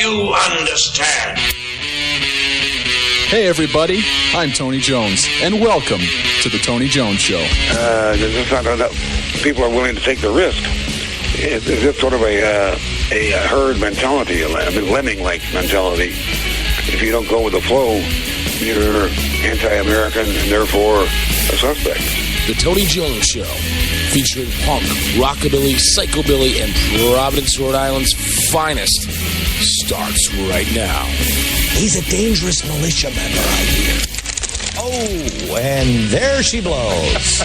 you understand? Hey everybody, I'm Tony Jones, and welcome to the Tony Jones Show. It's not that people are willing to take the risk. It's sort of a herd mentality, a lemming-like mentality. If you don't go with the flow, you're anti-American and therefore a suspect. The Tony Jones Show, featuring punk, rockabilly, psychobilly, and Providence, Rhode Island's finest, starts right now. He's a dangerous militia member, I hear. Oh, and there she blows.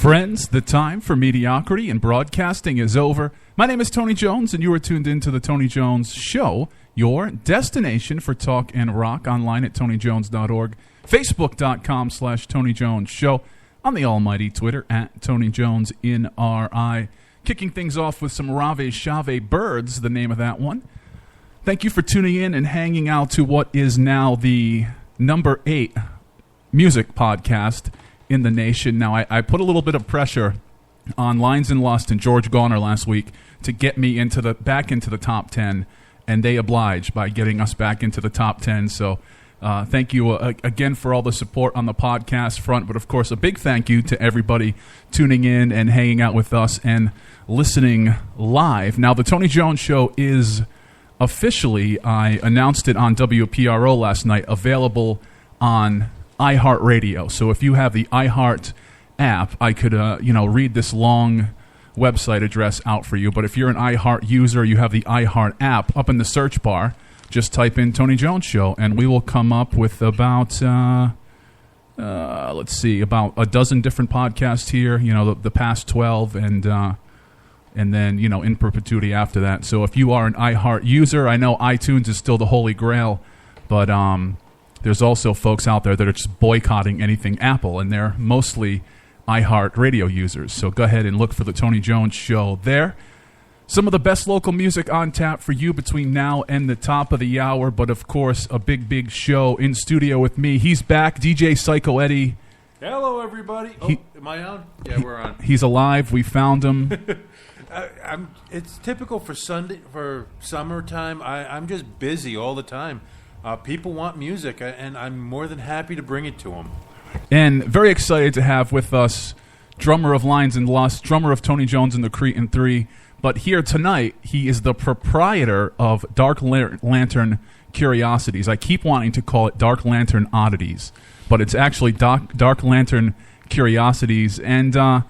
Friends, the time for mediocrity in broadcasting is over. My name is Tony Jones, and you are tuned in to the Tony Jones Show, your destination for talk and rock, online at tonyjones.org, facebook.com/Tony Jones Show, on the almighty Twitter at Tony Jones NRI. Kicking things off with some Rave Shave Birds, the name of that one. Thank you for tuning in and hanging out to what is now the number 8 music podcast in the nation. Now, I put a little bit of pressure on Lines and Lust and George Garner last week to get me back into the top 10, and they obliged by getting us back into the top 10. So thank you again for all the support on the podcast front, but of course a big thank you to everybody tuning in and hanging out with us and listening live. Now, the Tony Jones Show is officially, I announced it on WPRO last night, available on iHeartRadio. So if you have the iHeart app, I could read this long website address out for you. But if you're an iHeart user, you have the iHeart app, up in the search bar, just type in Tony Jones Show, and we will come up with about, let's see, about a dozen different podcasts here, the past 12, and then, in perpetuity after that. So if you are an iHeart user, I know iTunes is still the holy grail, but there's also folks out there that are just boycotting anything Apple, and they're mostly iHeart radio users. So go ahead and look for the Tony Jones Show there. Some of the best local music on tap for you between now and the top of the hour, but of course, a big show in studio with me. He's back, DJ Psycho Eddie. Hello, everybody. Am I on? Yeah, we're on. He's alive. We found him. It's typical for summertime. I'm just busy all the time. People want music, and I'm more than happy to bring it to them. And very excited to have with us drummer of Lines and Lust, drummer of Tony Jones and the Cretin 3. But here tonight, he is the proprietor of Dark Lantern Curiosities. I keep wanting to call it Dark Lantern Oddities, but it's actually Dark Lantern Curiosities. And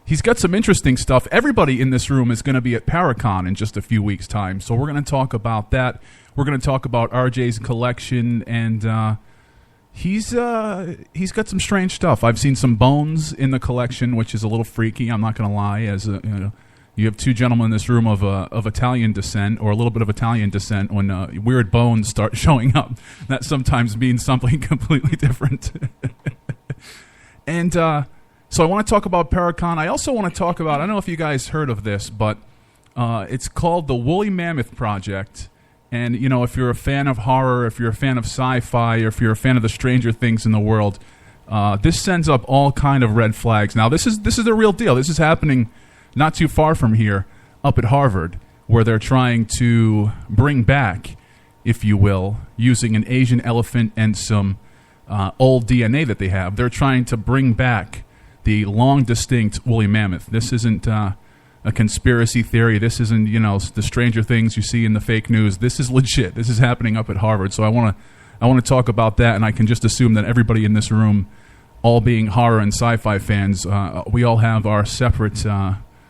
he's got some interesting stuff. Everybody in this room is going to be at Paracon in just a few weeks' time, so we're going to talk about that. We're going to talk about RJ's collection, and he's got some strange stuff. I've seen some bones in the collection, which is a little freaky. I'm not going to lie. As you have two gentlemen in this room of Italian descent, or a little bit of Italian descent, when weird bones start showing up, that sometimes means something completely different. And so I want to talk about Paracon. I also want to talk about, I don't know if you guys heard of this, but it's called the Woolly Mammoth Project. And, if you're a fan of horror, if you're a fan of sci-fi, or if you're a fan of the stranger things in the world, this sends up all kind of red flags. Now, this is the real deal. This is happening not too far from here, up at Harvard, where they're trying to bring back, if you will, using an Asian elephant and some old DNA that they have. They're trying to bring back the long distinct woolly mammoth. This isn't a conspiracy theory. This isn't, the stranger things you see in the fake news. This is legit. This is happening up at Harvard. So I want to talk about that, and I can just assume that everybody in this room, all being horror and sci-fi fans, we all have our separate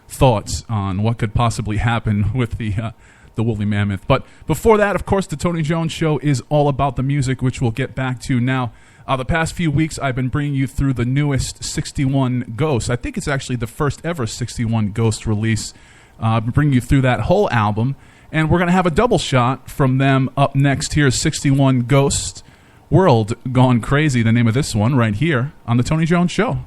thoughts on what could possibly happen with the woolly mammoth. But before that, of course, the Tony Jones Show is all about the music, which we'll get back to now. The past few weeks, I've been bringing you through the newest 61 Ghosts. I think it's actually the first ever 61 Ghost release. I've been bringing you through that whole album, and we're going to have a double shot from them up next. Here's 61 Ghosts, World Gone Crazy, the name of this one, right here on the Tony Jones Show.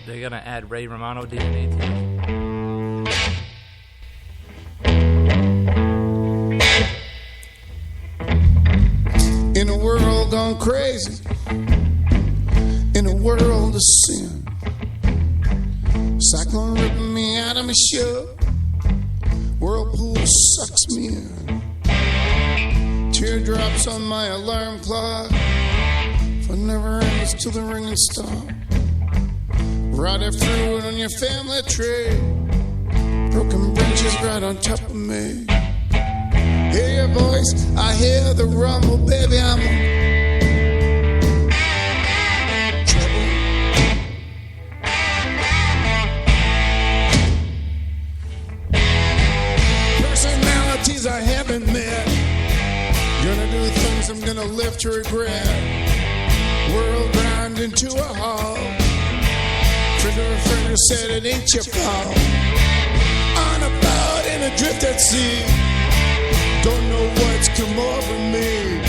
They're gonna add Ray Romano DNA to it. In a world gone crazy, in a world of sin, cyclone ripping me out of my shirt, whirlpool sucks me in, teardrops on my alarm clock, for never ends till the ringing stop. Rotted fruit on your family tree, broken branches right on top of me. Hear your voice, I hear the rumble, baby, I'm trouble. Personalities I haven't met, gonna do things I'm gonna live to regret. World grind into a halt. Friend who said it ain't your fault. On a boat in a drifted sea, don't know what's come over me.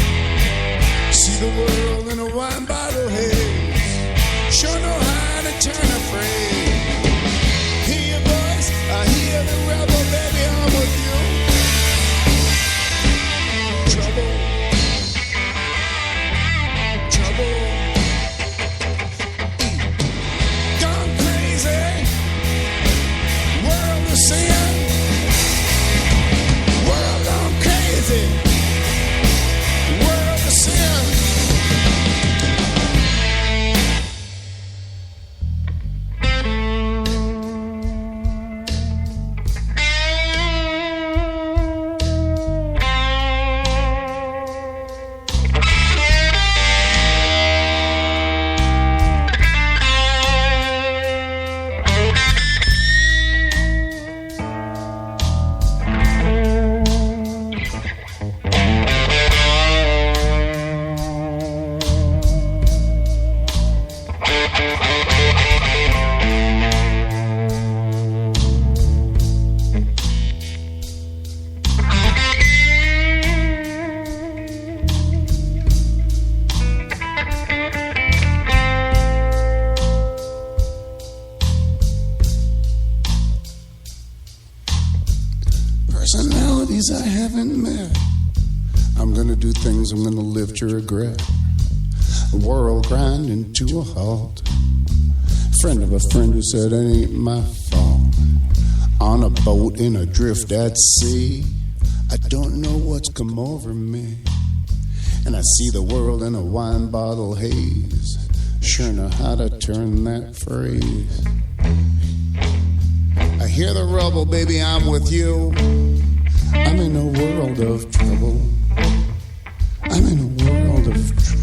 See the world in a wine bottle haze, sure know how to turn afraid. Hear your voice, I hear the rebel, baby, I'm with you. Trouble. personalities I haven't met. I'm gonna do things, I'm gonna live to regret. The world grinding to a halt. Friend of a friend who said it ain't my fault. On a boat in a drift at sea, I don't know what's come over me. And I see the world in a wine bottle haze. Sure know how to turn that phrase. I hear the rubble, baby, I'm with you. I'm in a world of trouble. I'm in a world of trouble.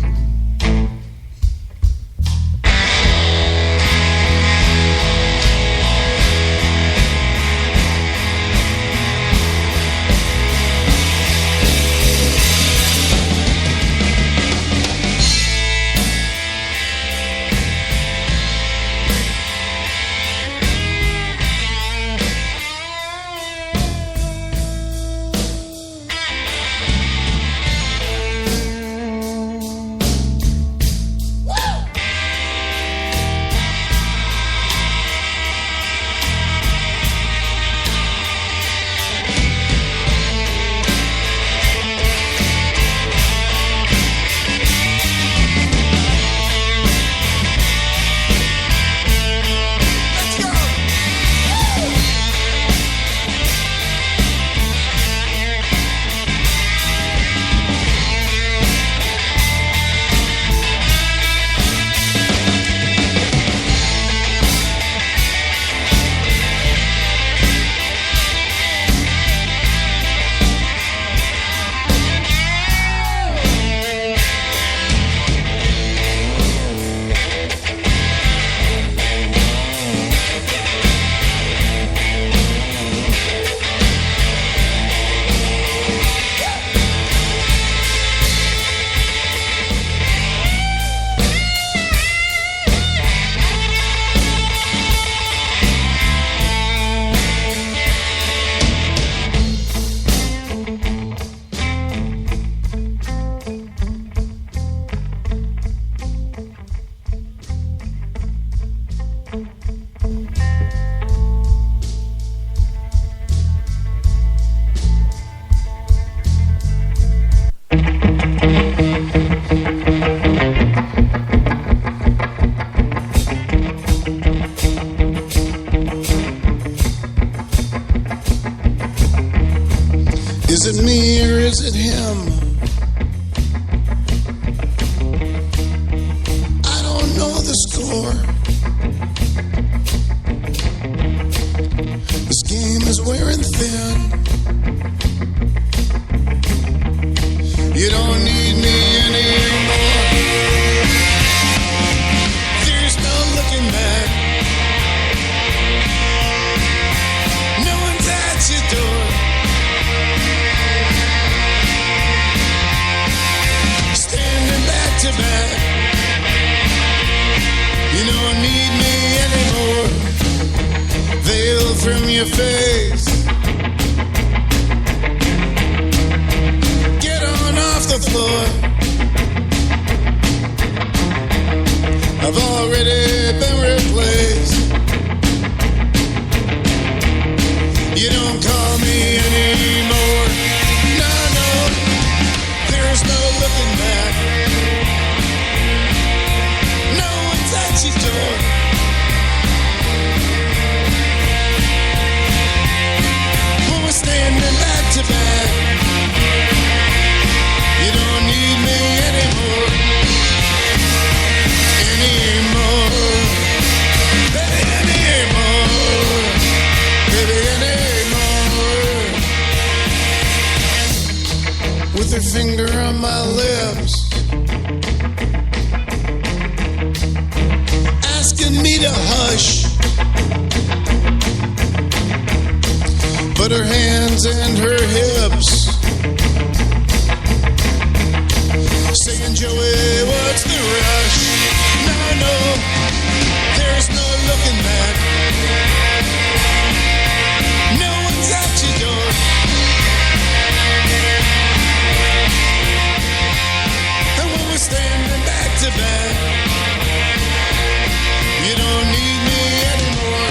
Is it me or is it him? I don't know the score. This game is wearing thin. You don't need me anymore. There's no looking back. No one's at your door. Standing back to back. You don't need me anymore. Veil from your face. Get on off the floor. I've already been replaced. You don't call me anymore. No, no, there's no looking back. No one's at your door. When we're standing back to back, you don't need me anymore. Anymore. Baby, anymore. Baby, anymore. With her finger on my lips, asking me to hush, but her hands and her hips saying, Joey, what's the rush? No, no, there's no looking back. No one's at your door. And when we're standing back to back, you don't need me anymore.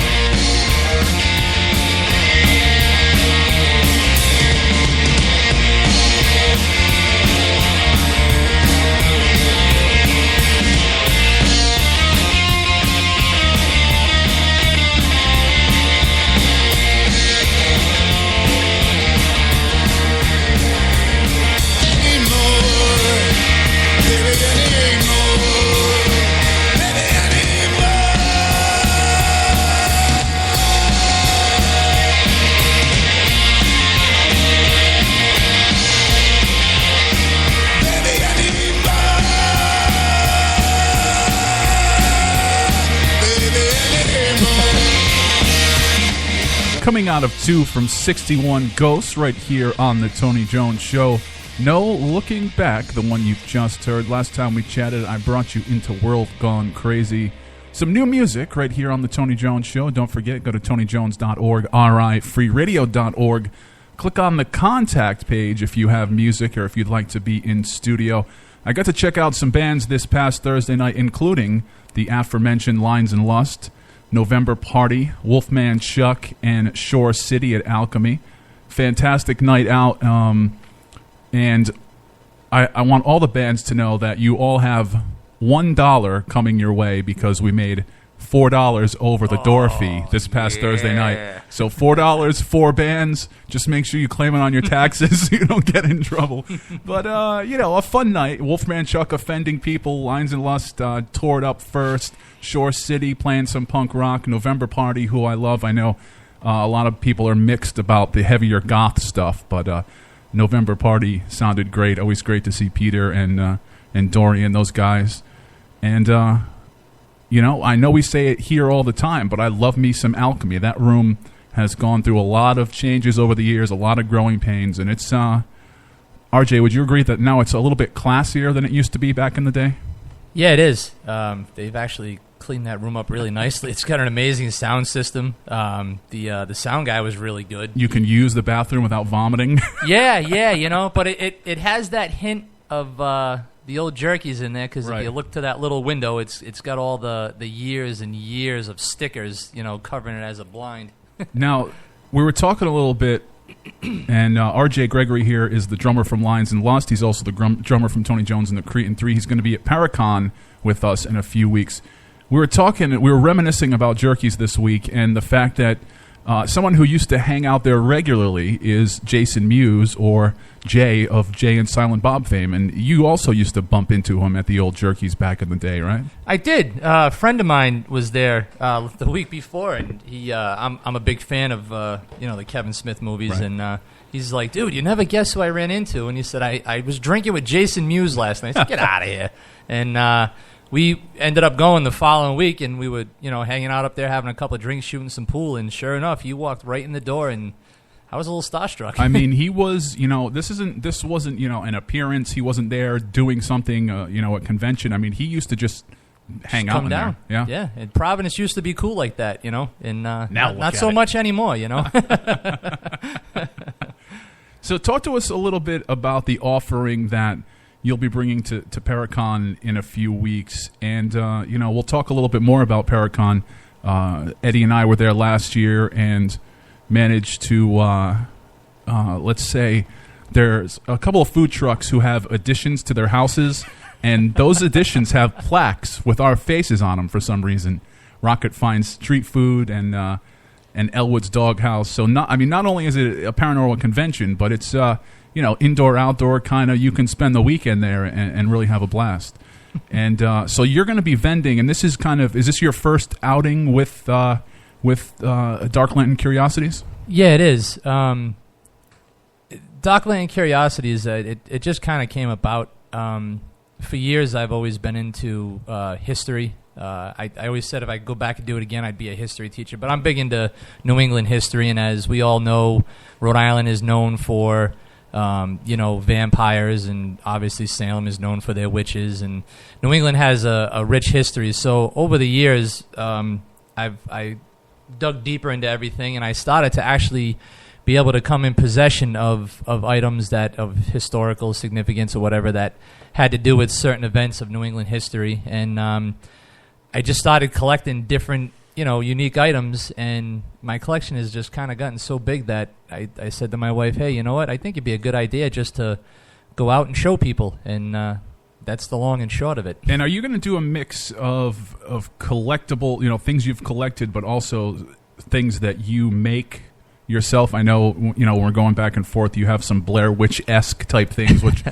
coming out of 2 from 61 Ghosts right here on the Tony Jones Show. No Looking Back, the one you've just heard. Last time we chatted, I brought you into World Gone Crazy. Some new music right here on the Tony Jones Show. Don't forget, go to TonyJones.org, RIFreeRadio.org. Click on the contact page if you have music or if you'd like to be in studio. I got to check out some bands this past Thursday night, including the aforementioned Lines and Lust, November Party, Wolfman Chuck, and Shore City at Alchemy. Fantastic night out. And I want all the bands to know that you all have $1 coming your way because we made $4 over the door fee this past Thursday night. So $4, 4 bands. Just make sure you claim it on your taxes so you don't get in trouble. But, a fun night. Wolfman Chuck offending people. Lines and Lust tore it up first. Shore City playing some punk rock. November Party, who I love. I know a lot of people are mixed about the heavier goth stuff, but November Party sounded great. Always great to see Peter and Dorian, those guys. And, I know we say it here all the time, but I love me some Alchemy. That room has gone through a lot of changes over the years, a lot of growing pains, and it's, RJ, would you agree that now it's a little bit classier than it used to be back in the day? Yeah, it is. They've actually cleaned that room up really nicely. It's got an amazing sound system. The sound guy was really good. You can use the bathroom without vomiting. yeah, but it has that hint of the old jerkies in there because if you look to that little window, it's got all the years and years of stickers, covering it as a blind. Now, we were talking a little bit, and RJ Gregory here is the drummer from Lines and Lust. He's also the drummer from Tony Jones and the Cretin 3. He's going to be at Paracon with us in a few weeks. We were reminiscing about jerkies this week, and the fact that someone who used to hang out there regularly is Jason Mewes, or Jay of Jay and Silent Bob fame, and you also used to bump into him at the old jerkies back in the day, right? I did. A friend of mine was there the week before, and I'm a big fan of the Kevin Smith movies, right. And he's like, dude, you never guess who I ran into, and he said, I was drinking with Jason Mewes last night. I said, get out of here. And we ended up going the following week, and we were, hanging out up there, having a couple of drinks, shooting some pool, and sure enough, you walked right in the door, and I was a little starstruck. I mean, he was, this wasn't, an appearance. He wasn't there doing something, at convention. I mean, he used to just hang out in down. There. Yeah. And Providence used to be cool like that, and now not so much anymore, So talk to us a little bit about the offering that you'll be bringing to Paracon in a few weeks. And, we'll talk a little bit more about Paracon. Eddie and I were there last year and managed to, let's say, there's a couple of food trucks who have additions to their houses, and those additions have plaques with our faces on them for some reason. Rocket Finds Street Food and Elwood's Doghouse. So, not only is it a paranormal convention, but it's, indoor, outdoor kind of, you can spend the weekend there and really have a blast. And so you're going to be vending, and this is is this your first outing with Dark Lantern Curiosities? Yeah, it is. Dark Lantern Curiosities, it just kind of came about. For years, I've always been into history. I always said if I could go back and do it again, I'd be a history teacher. But I'm big into New England history, and as we all know, Rhode Island is known for vampires, and obviously Salem is known for their witches, and New England has a rich history. So over the years, I dug deeper into everything, and I started to actually be able to come in possession of items of historical significance or whatever that had to do with certain events of New England history. And I just started collecting different, unique items, and my collection has just kind of gotten so big that I said to my wife, hey, you know what? I think it'd be a good idea just to go out and show people, and that's the long and short of it. And are you going to do a mix of collectible, things you've collected, but also things that you make yourself? I know, when we're going back and forth, you have some Blair Witch-esque type things, which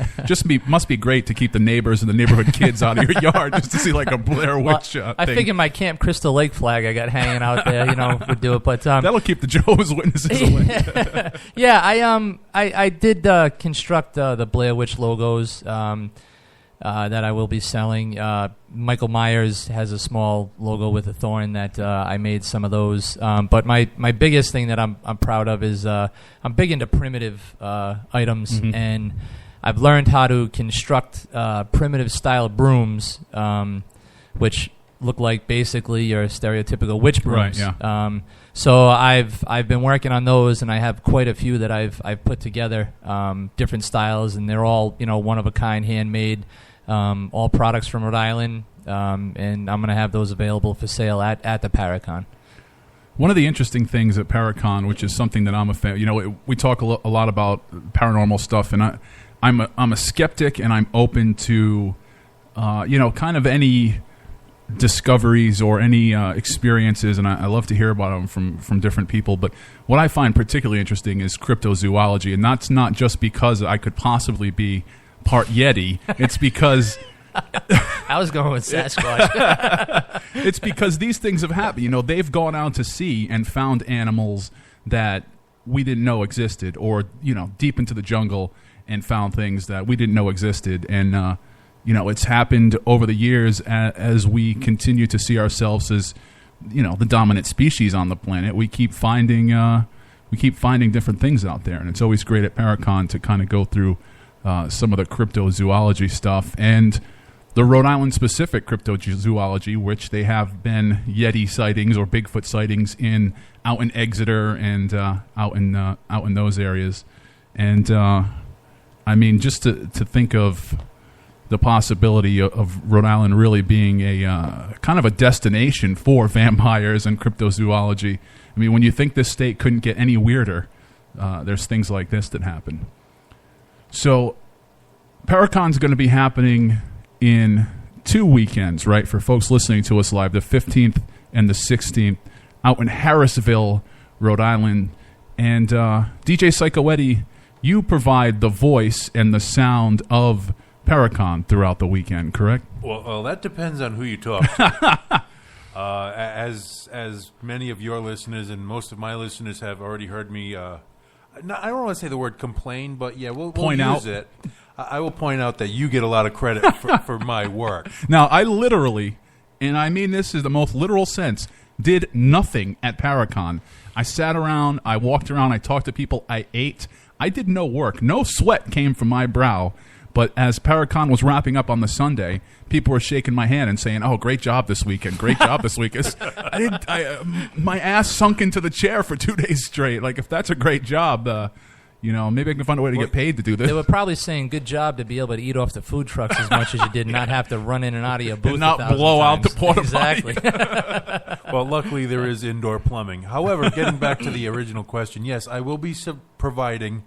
must be great to keep the neighbors and the neighborhood kids out of your yard, just to see like a Blair Witch thing. I figured my Camp Crystal Lake flag I got hanging out there, would do it. But that'll keep the Jehovah's Witnesses away. Yeah, I did construct the Blair Witch logos. that I will be selling. Michael Myers has a small logo with a thorn that I made some of those. But my biggest thing that I'm proud of is I'm big into primitive items, and I've learned how to construct primitive style brooms, which look like basically your stereotypical witch brooms. Right, yeah. So I've been working on those, and I have quite a few that I've put together, different styles, and they're all one of a kind, handmade, all products from Rhode Island, and I'm going to have those available for sale at the Paracon. One of the interesting things at Paracon, which is something that I'm a fan, we talk a lot about paranormal stuff, and I'm a skeptic, and I'm open to, kind of any discoveries or any experiences, and I love to hear about them from different people. But what I find particularly interesting is cryptozoology, and that's not just because I could possibly be part Yeti. It's because I was going with Sasquatch. It's because these things have happened. They've gone out to sea and found animals that we didn't know existed, or deep into the jungle and found things that we didn't know existed, and it's happened over the years as we continue to see ourselves as, the dominant species on the planet. We keep finding different things out there, and it's always great at Paracon to kind of go through some of the cryptozoology stuff and the Rhode Island specific cryptozoology, which they have been Yeti sightings or Bigfoot sightings out in Exeter and out in those areas, and just to think of the possibility of Rhode Island really being a kind of a destination for vampires and cryptozoology. I mean, when you think this state couldn't get any weirder, there's things like this that happen. So Paracon's going to be happening in 2 weekends, right, for folks listening to us live, the 15th and the 16th, out in Harrisville, Rhode Island. And DJ Psycho Eddie, you provide the voice and the sound of Paracon throughout the weekend, correct? Well, that depends on who you talk to. As many of your listeners and most of my listeners have already heard me, I don't want to say the word complain, but yeah, we'll use it. I will point out that you get a lot of credit for my work. Now, I literally, and I mean this in the most literal sense, did nothing at Paracon. I sat around, I walked around, I talked to people, I ate. I did no work. No sweat came from my brow. But as Paracon was wrapping up on the Sunday, people were shaking my hand and saying, "Oh, great job this weekend! Great job this week." My ass sunk into the chair for 2 days straight. Like, if that's a great job, maybe I can find a way to get paid to do this. They were probably saying, "Good job to be able to eat off the food trucks as much as you did, not have to run in and out of your booth, and not blow out the porta exactly." Well, luckily there is indoor plumbing. However, getting back to the original question, yes, I will be providing.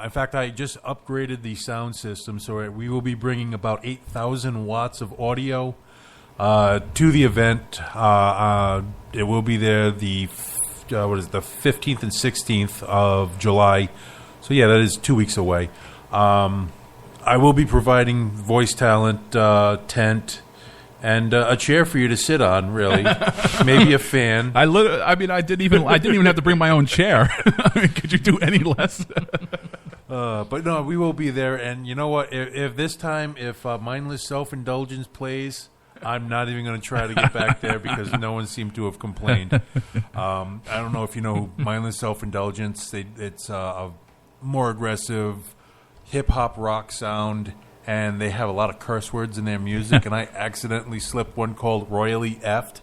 In fact, I just upgraded the sound system, so we will be bringing about 8,000 watts of audio to the event. It will be there the 15th and 16th of July. So yeah, that is 2 weeks away. I will be providing voice talent, tent, and a chair for you to sit on. Really, maybe a fan. I didn't even have to bring my own chair. Could you do any less? But no, we will be there, and you know what? If Mindless Self-Indulgence plays, I'm not even going to try to get back there because no one seemed to have complained. I don't know if you know Mindless Self-Indulgence. It's a more aggressive hip-hop rock sound, and they have a lot of curse words in their music, and I accidentally slipped one called Royally Effed.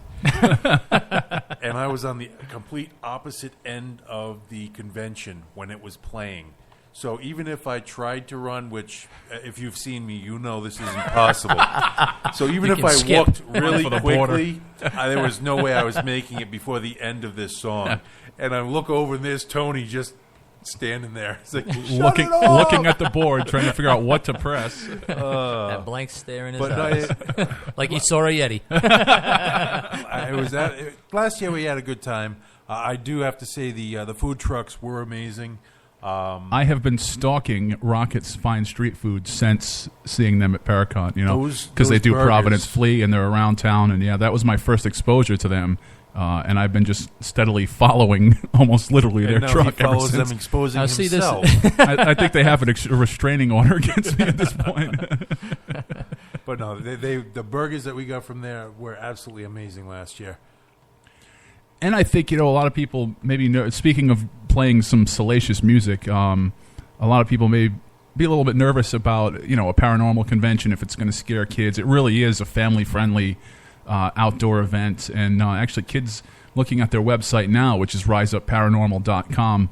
And I was on the complete opposite end of the convention when it was playing. So even if I tried to run, which if you've seen me, you know this is impossible. So even if I walked really quickly, there was no way I was making it before the end of this song. And I look over and there's Tony just standing there. It's like, looking at the board, trying to figure out what to press. That blank stare in his eyes. Like he saw a Yeti. Last year we had a good time. I do have to say the food trucks were amazing. I have been stalking Rocket's Fine Street Food since seeing them at Paracon, because they do burgers. Providence Flea and they're around town, and yeah, that was my first exposure to them, and I've been just steadily following, almost literally, their truck ever since. Them exposing himself. I think they have a restraining order against me at this point. But no, the burgers that we got from there were absolutely amazing last year. And I think, a lot of people maybe know, speaking of playing some salacious music, a lot of people may be a little bit nervous about, a paranormal convention if it's going to scare kids. It really is a family-friendly outdoor event. And actually, kids looking at their website now, which is riseupparanormal.com,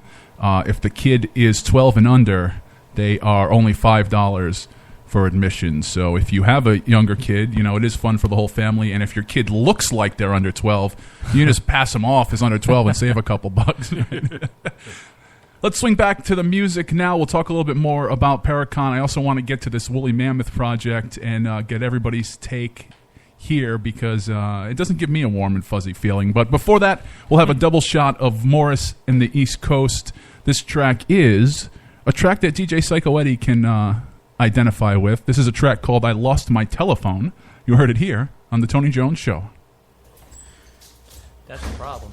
if the kid is 12 and under, they are only $5 for admission. So if you have a younger kid, it is fun for the whole family. And if your kid looks like they're under 12, you can just pass them off as under 12 and save a couple bucks. Let's swing back to the music now. We'll talk a little bit more about Paracon. I also want to get to this Woolly Mammoth project and get everybody's take here because it doesn't give me a warm and fuzzy feeling. But before that, we'll have a double shot of Morris in the East Coast. This track is a track that DJ Psycho Eddie can identify with. This is a track called I Lost My Telephone. You heard it here on The Tony Jones Show. That's the problem.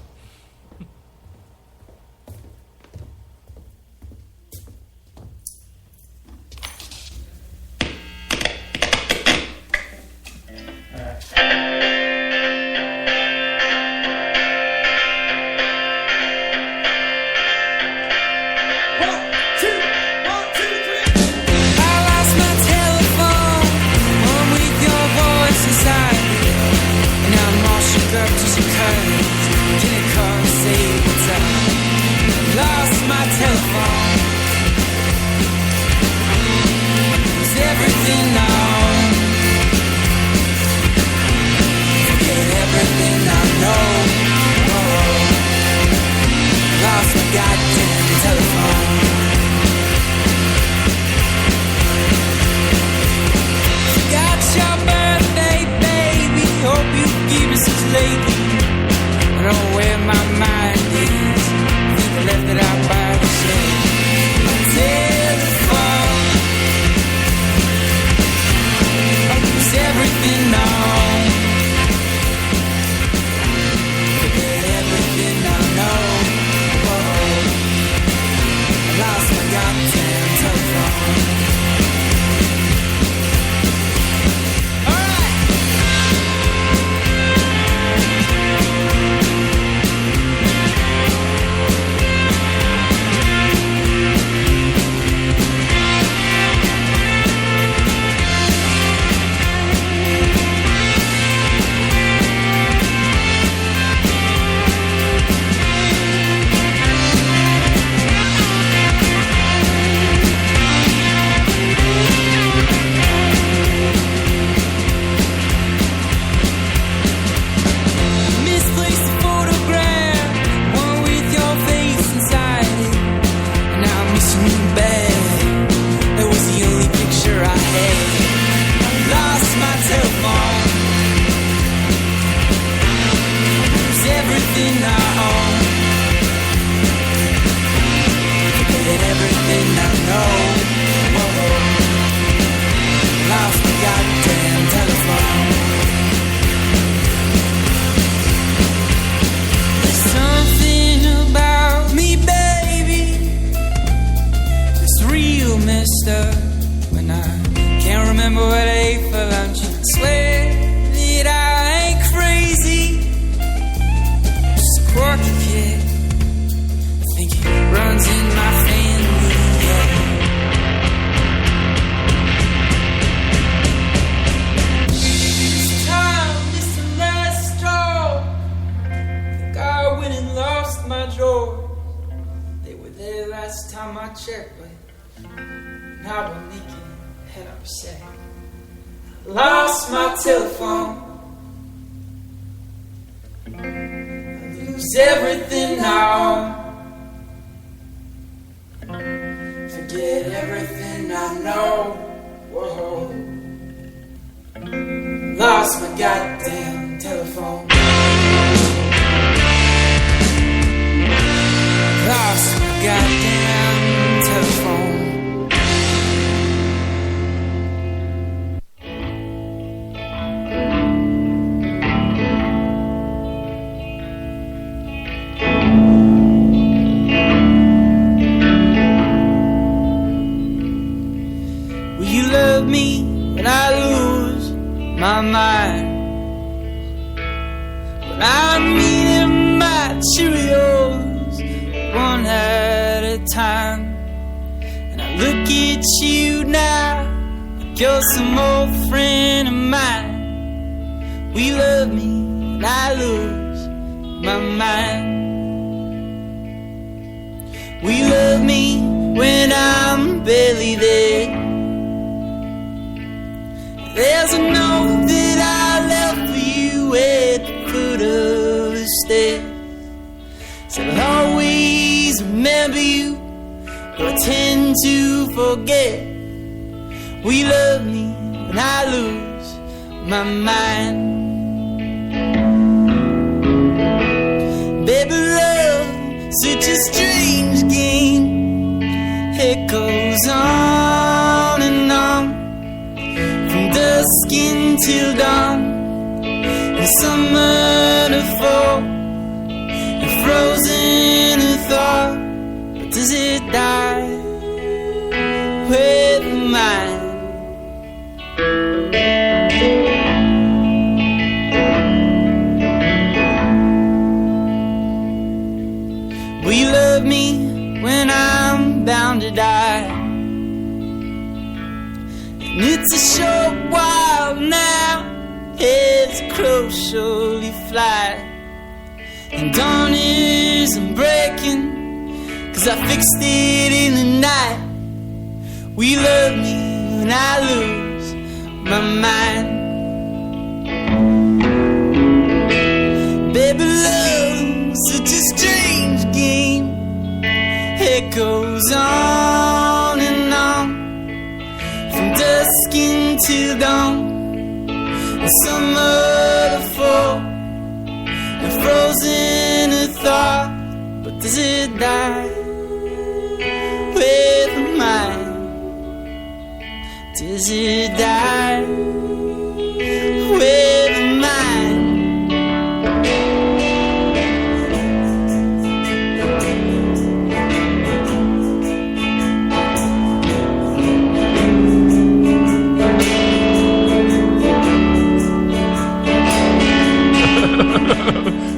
Will you love me when I lose my mind. But I'm eating my Cheerios one at a time. And I look at you now, like you're some old friend of mine. We love me and I lose my mind. We love me when I'm barely there. There's a note that I left for you at the foot of the stairs. Said I'll always remember you, but I tend to forget. We love me when I lose my mind. Baby, love, such a strange game. It goes on and on, from dusk until dawn, and summer to fall, and frozen to thaw. But does it die with mine? Will you love me when I'm bound to die? And it's a short while now, as crows surely fly, and dawn isn't breaking, 'cause I fixed it in the night. We love me when I lose my mind. Baby, love's such a strange game. It goes on and on, from dusk until dawn, and summer to fall, and frozen to thaw. But does it die with mine? Does it die with mine?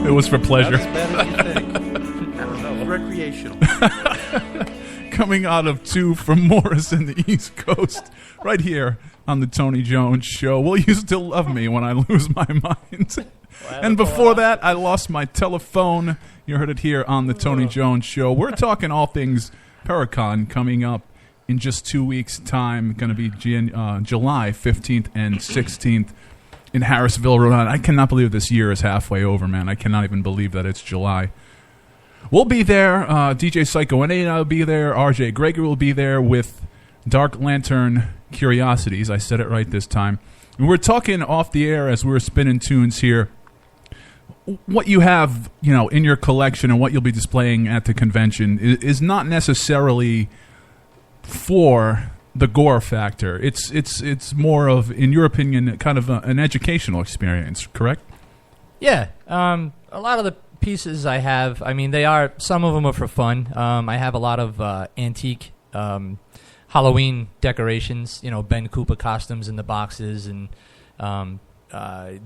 It was for pleasure. Not as bad as you think. I don't know. Recreational. Coming out of 2 from Morris in the East Coast, right here on the Tony Jones Show. Will you still love me when I lose my mind? And before that, I lost my telephone. You heard it here on the Tony Jones Show. We're talking all things Paracon coming up in just 2 weeks' time. Going to be July 15th and 16th. In Harrisville, Rhode Island. I cannot believe this year is halfway over, man. I cannot even believe that it's July. We'll be there. DJ Psycho and I will be there. RJ Gregory will be there with Dark Lantern Curiosities. I said it right this time. And we're talking off the air as we were spinning tunes here. What you have, in your collection and what you'll be displaying at the convention is not necessarily for the gore factor. It's more of, in your opinion, kind of an educational experience, correct? Yeah. A lot of the pieces I have, some of them are for fun. I have a lot of antique Halloween decorations, Ben Cooper costumes in the boxes, and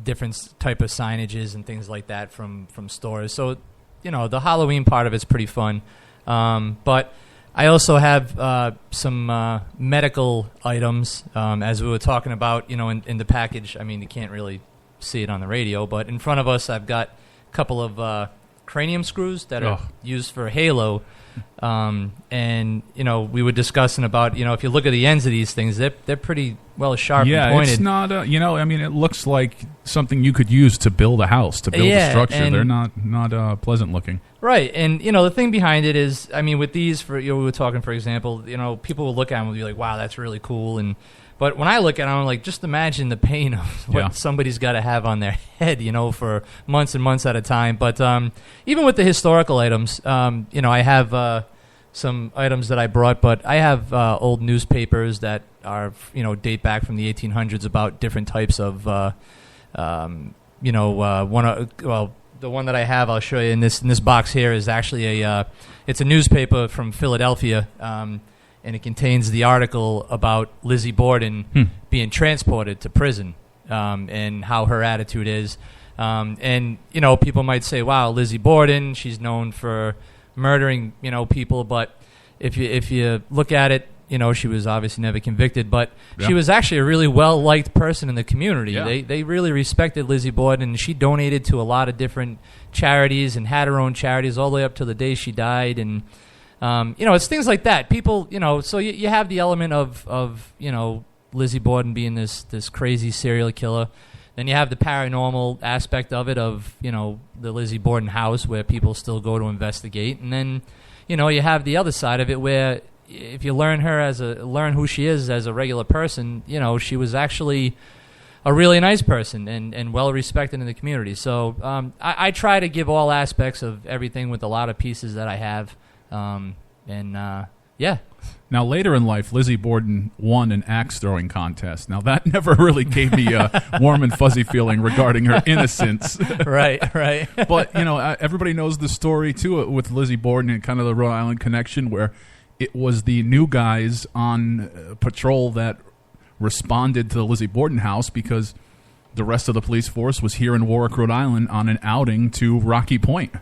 different type of signages and things like that from stores. So, the Halloween part of it's pretty fun. But I also have some medical items, as we were talking about, in the package. You can't really see it on the radio, but in front of us I've got a couple of cranium screws that are used for Halo. And, we were discussing about, if you look at the ends of these things, they're pretty well sharp and pointed. It's not, it looks like something you could use to build a house, to build a structure. They're not pleasant looking. Right, and the thing behind it is, with these, we were talking, for example, people will look at them and be like, "Wow, that's really cool." But when I look at them, I'm like, just imagine the pain of what somebody's got to have on their head, for months and months at a time. But even with the historical items, I have some items that I brought, but I have old newspapers that are, date back from the 1800s about different types of, the one that I have, I'll show you in this box here, is actually it's a newspaper from Philadelphia, and it contains the article about Lizzie Borden being transported to prison and how her attitude is. And people might say, "Wow, Lizzie Borden, she's known for murdering people," but if you look at it, she was obviously never convicted, but she was actually a really well-liked person in the community. Yeah. They really respected Lizzie Borden, and she donated to a lot of different charities and had her own charities all the way up to the day she died. And, it's things like that. People, so you have the element of Lizzie Borden being this crazy serial killer. Then you have the paranormal aspect of it of, the Lizzie Borden house where people still go to investigate. And then, you have the other side of it where if you learn who she is as a regular person, she was actually a really nice person and well respected in the community. So I try to give all aspects of everything with a lot of pieces that I have. Now, later in life, Lizzie Borden won an axe throwing contest. Now, that never really gave me a warm and fuzzy feeling regarding her innocence. Right. But, everybody knows the story, too, with Lizzie Borden and kind of the Rhode Island connection, where it was the new guys on patrol that responded to the Lizzie Borden house because the rest of the police force was here in Warwick, Rhode Island on an outing to Rocky Point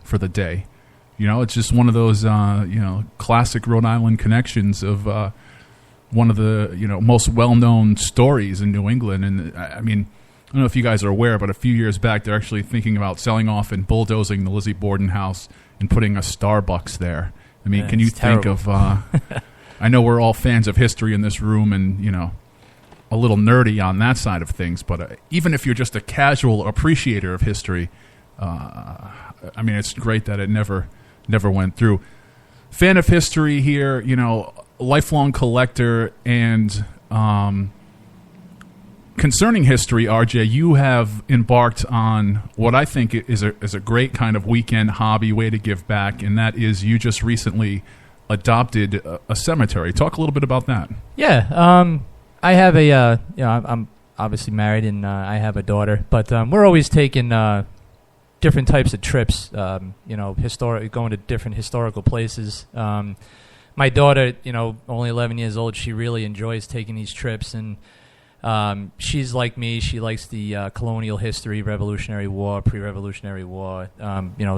for the day. It's just one of those, classic Rhode Island connections of one of the, most well-known stories in New England. And, I mean, I don't know if you guys are aware, but a few years back, they're actually thinking about selling off and bulldozing the Lizzie Borden house and putting a Starbucks there. I mean, can you think of... I know we're all fans of history in this room and, a little nerdy on that side of things, but even if you're just a casual appreciator of history, I mean, it's great that it never went through. Fan of history here, lifelong collector, and concerning history, RJ, you have embarked on what I think is a great kind of weekend hobby way to give back, and that is you just recently adopted a cemetery. Talk a little bit about that. Yeah, I have I'm obviously married and I have a daughter, but we're always taking different types of trips, going to different historical places. My daughter, only 11 years old, she really enjoys taking these trips, and she's like me. She likes the colonial history, Revolutionary War, pre-Revolutionary War,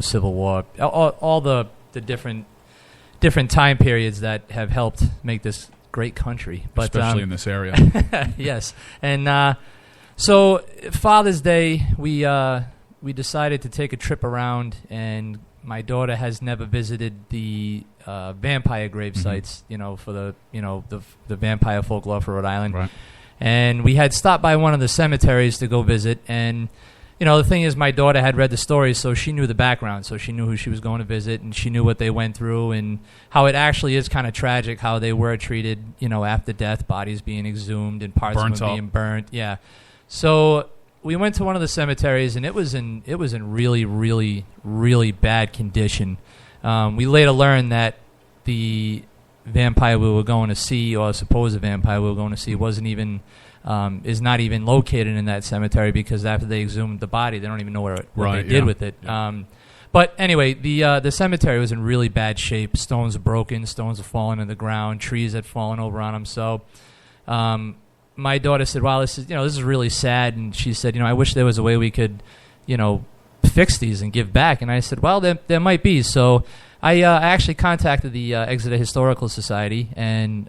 Civil War, all the different time periods that have helped make this great country. But, especially in this area. Yes. And so Father's Day, we decided to take a trip around, and my daughter has never visited the vampire grave sites, for the vampire folklore for Rhode Island. Right. And we had stopped by one of the cemeteries to go visit, and the thing is, my daughter had read the stories, so she knew the background, so she knew who she was going to visit, and she knew what they went through, and how it actually is kind of tragic how they were treated, after death, bodies being exhumed and parts of them being burnt. Yeah. So we went to one of the cemeteries, and it was in really, really, really bad condition. We later learned that the vampire we were going to see, or supposed vampire we were going to see, is not even located in that cemetery, because after they exhumed the body, they don't even know what they did with it. Yeah. But anyway, the cemetery was in really bad shape. Stones are broken, stones are falling in the ground, trees had fallen over on them. So my daughter said, "Wow, this is really sad." And she said, "I wish there was a way we could, fix these and give back." And I said, "Well, there might be." So I actually contacted the Exeter Historical Society and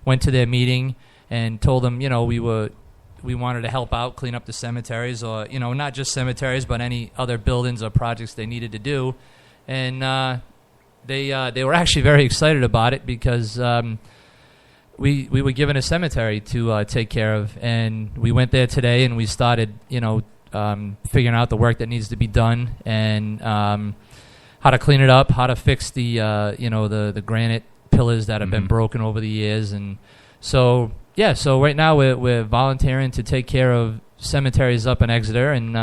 went to their meeting and told them, we wanted to help out, clean up the cemeteries, or not just cemeteries, but any other buildings or projects they needed to do. And they were actually very excited about it, because we were given a cemetery to take care of, and we went there today and we started figuring out the work that needs to be done, and how to clean it up, how to fix the the granite pillars that have been broken over the years. And so right now we're volunteering to take care of cemeteries up in Exeter, and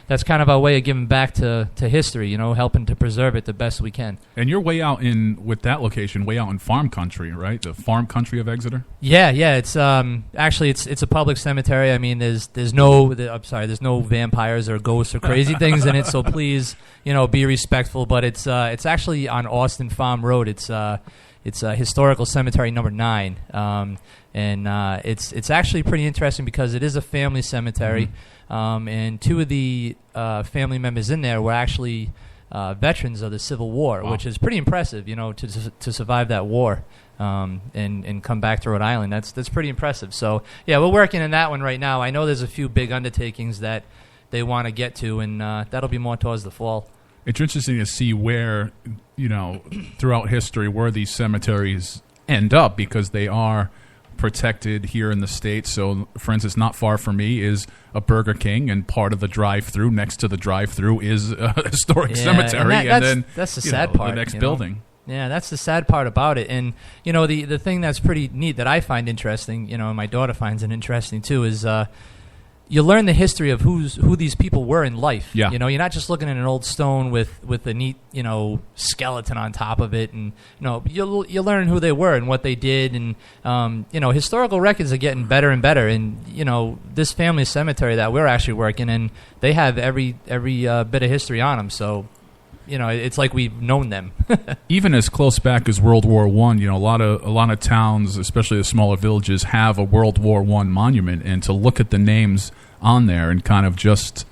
that's kind of our way of giving back to history, helping to preserve it the best we can. And you're way out with that location, way out in farm country, right? The farm country of Exeter? Yeah, it's actually it's a public cemetery. I mean, there's no vampires or ghosts or crazy things in it, so please, be respectful. But it's actually on Austin Farm Road. It's It's Historical Cemetery number 9, and it's actually pretty interesting because it is a family cemetery, and 2 of the family members in there were actually veterans of the Civil War, which is pretty impressive, to survive that war and come back to Rhode Island. That's pretty impressive. So yeah, we're working on that one right now. I know there's a few big undertakings that they want to get to, and that'll be more towards the fall. It's interesting to see where, throughout history, where these cemeteries end up, because they are protected here in the States. So, for instance, not far from me is a Burger King, and part of the drive-through, next to the drive-through, is a historic cemetery. And that's the sad part. The next building. Yeah, that's the sad part about it. And, the thing that's pretty neat that I find interesting, and my daughter finds it interesting too, is you learn the history of who these people were in life. Yeah. You're not just looking at an old stone with a neat, skeleton on top of it, and you learn who they were and what they did, and historical records are getting better and better. And this family cemetery that we're actually working in, they have every bit of history on them. So it's like we've known them. Even as close back as World War I, a lot of towns, especially the smaller villages, have a World War I monument, and to look at the names on there and kind of just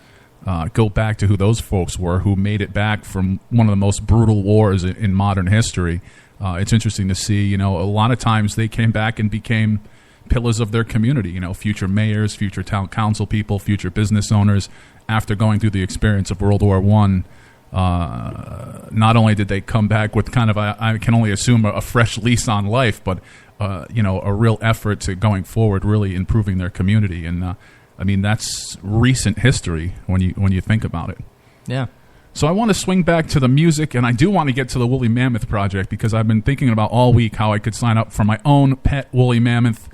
go back to who those folks were, who made it back from one of the most brutal wars in modern history. It's interesting to see, a lot of times they came back and became pillars of their community, future mayors, future town council people, future business owners, after going through the experience of World War I. Not only did they come back with kind of, I can only assume, a fresh lease on life, but a real effort to going forward, really improving their community. And that's recent history when you think about it. Yeah. So I want to swing back to the music, and I do want to get to the Woolly Mammoth project, because I've been thinking about all week how I could sign up for my own pet Woolly Mammoth.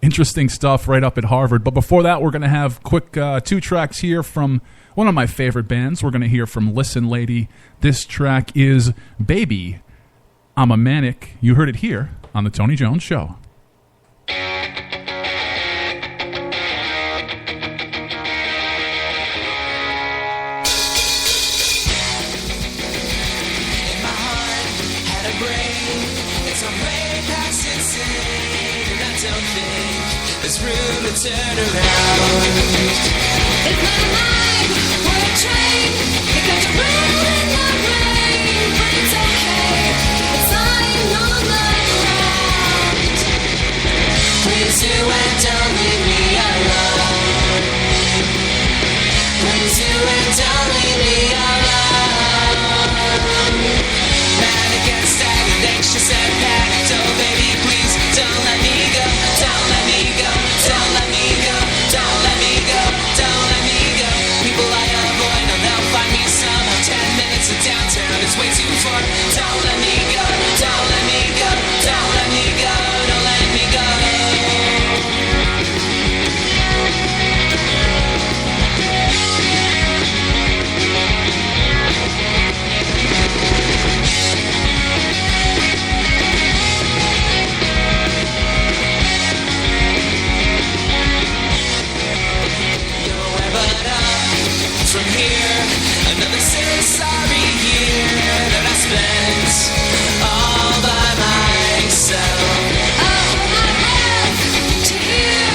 Interesting stuff right up at Harvard. But before that, we're going to have quick 2 tracks here from one of my favorite bands. We're going to hear from Listen Lady. This track is Baby, I'm a Manic. You heard it here on The Tony Jones Show. Room to turn around. If my mind were a train, it could roll in the rain, but it's okay. It's lying on the ground. Please do and don't leave me alone. Please do and don't leave me alone. Manic and staggered, anxious and panicked. Oh baby, please don't let me go. Don't let me go. Don't let me go, don't let me go, don't let me go. People I avoid, know they'll find me somehow. 10 minutes of downtown is way too far. Don't let me go, don't let me go, don't let me go, don't let me go. From here, another sorry year that I spent all by myself. I hold my breath to hear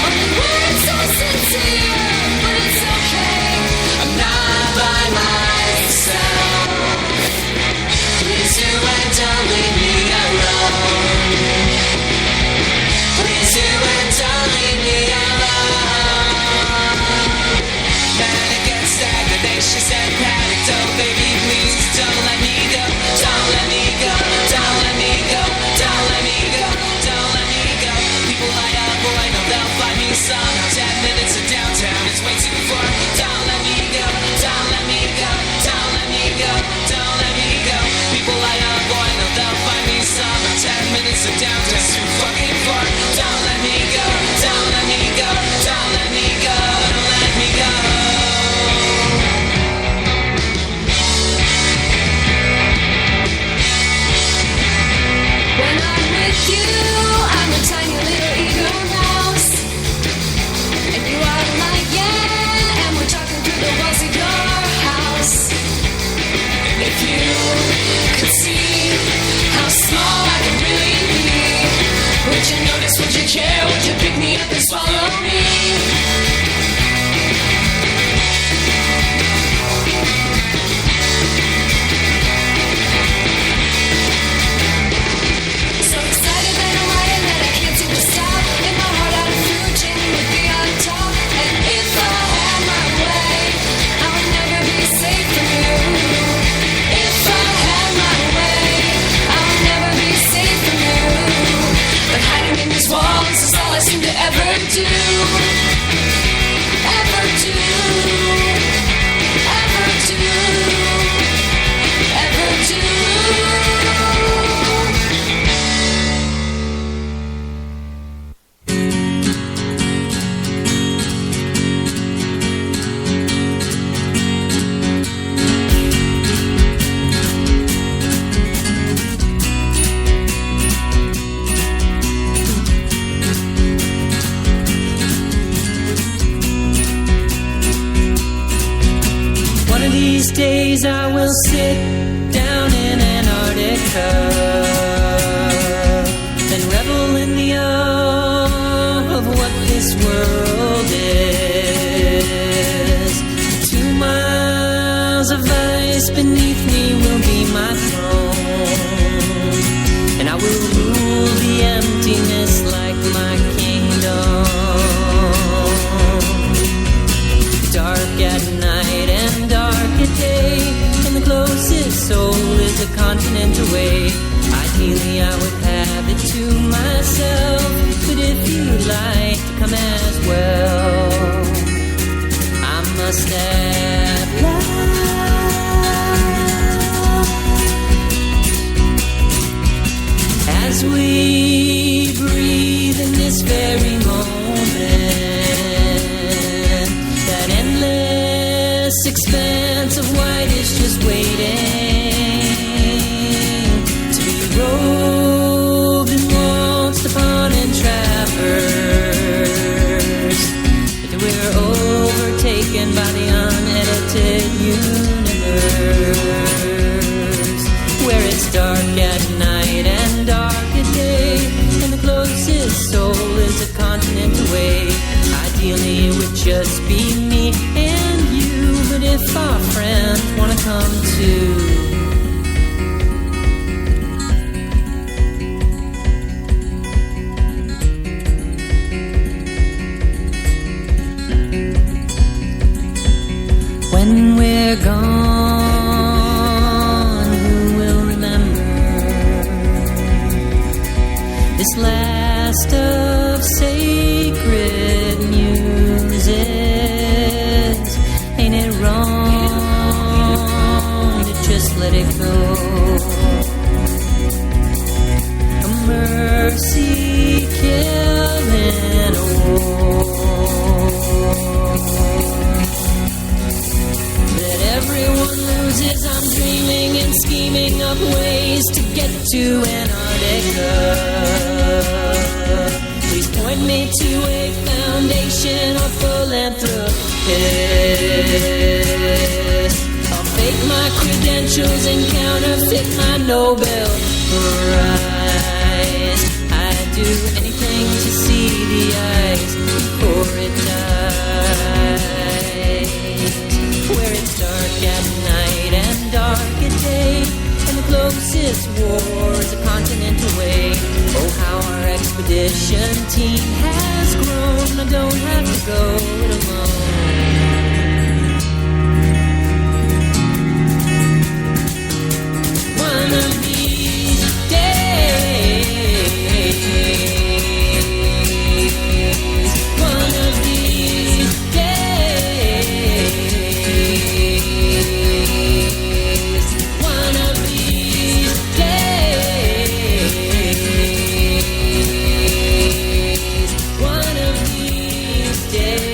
only words so sincere, but it's okay. I'm not by myself. Please do and don't leave me alone. Please do and don't leave me alone. Anxious and panicked, oh baby, please don't let me go, don't let me go, don't let me go, don't let me go, don't let me go. People I avoid, know they'll find me somehow. 10 minutes of downtown is way too far. Don't let me go, don't let me go, don't let me go, don't let me go. People I avoid, know they'll find me somehow. 10 minutes of downtown is too fucking far. Don't let me go, don't let me go, don't let me go, don't let me go. I'm a tiny little eager mouse, and you are a lion, and we're talking through the walls of your house. And if you could see how days I will sit down in Antarctica and revel in the awe of what this world is. 2 miles of ice beneath me will be my throne, and I will rule the emptiness like my kingdom. Dark at night and dark at day, and the closest soul is a continent away. Ideally I would have it to myself, but if you'd like to come as well, I must apply. As we breathe in this very moment, that endless expanse of white is just waiting to be roved and waltzed upon and traversed, until we're overtaken by the unedited universe, where it's dark at night and dark at day, and the closest soul is a continent away. Ideally it would just be me and you, but if our friends want to come too, when we're gone, who will remember this last of sacred muses? Ain't it wrong to just let it go? A mercy killing a war that everyone loses. I'm dreaming and scheming up ways to get to Antarctica. Please point me to a foundation of philanthropist. I'll fake my credentials and counterfeit my Nobel Prize. I'd do anything to see the ice before it dies, where it's dark at night and dark at day, and the closest war is a continent away. Oh, how our expedition team has grown. I don't have to go it alone. One of these days, one of these days, one of these days, one of these days.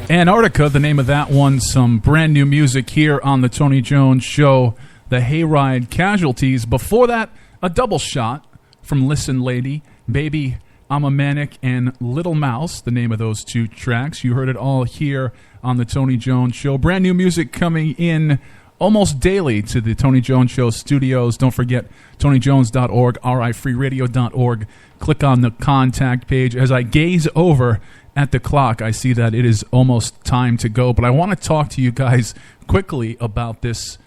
Antarctica, the name of that one. Some brand new music here on the Tony Jones Show. The Hayride Casualties. Before that, a double shot from Listen Lady, Baby I'm a Manic, and Little Mouse, the name of those 2 tracks. You heard it all here on the Tony Jones Show. Brand new music coming in almost daily to the Tony Jones Show studios. Don't forget TonyJones.org, RIFreeRadio.org. Click on the contact page. As I gaze over at the clock, I see that it is almost time to go. But I want to talk to you guys quickly about this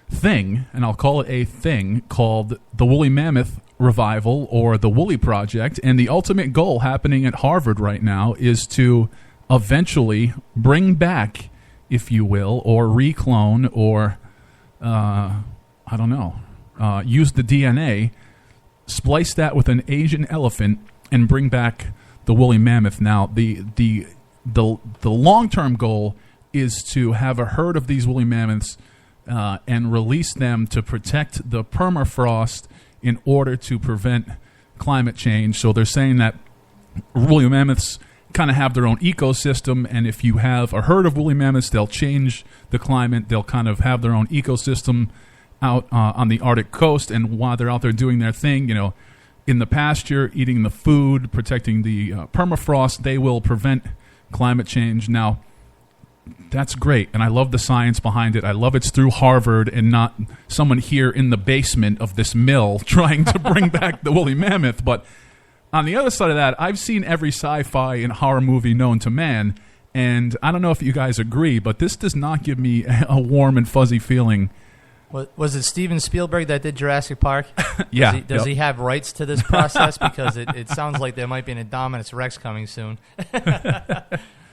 thing, and I'll call it a thing, called the Woolly Mammoth Revival, or the Woolly Project. And the ultimate goal happening at Harvard right now is to eventually bring back, if you will, or reclone, or use the DNA, splice that with an Asian elephant, and bring back the woolly mammoth. Now, the long-term goal is to have a herd of these woolly mammoths and release them to protect the permafrost in order to prevent climate change. So they're saying that woolly mammoths kind of have their own ecosystem, and if you have a herd of woolly mammoths, they'll change the climate. They'll kind of have their own ecosystem out on the Arctic coast, and while they're out there doing their thing, you know, in the pasture, eating the food, protecting the permafrost, they will prevent climate change. Now, that's great, and I love the science behind it. I love it's through Harvard and not someone here in the basement of this mill trying to bring back the woolly mammoth. But on the other side of that, I've seen every sci-fi and horror movie known to man, and I don't know if you guys agree, but this does not give me a warm and fuzzy feeling. Was it Steven Spielberg that did Jurassic Park? Yeah. Does he have rights to this process? Because it sounds like there might be an Indominus Rex coming soon.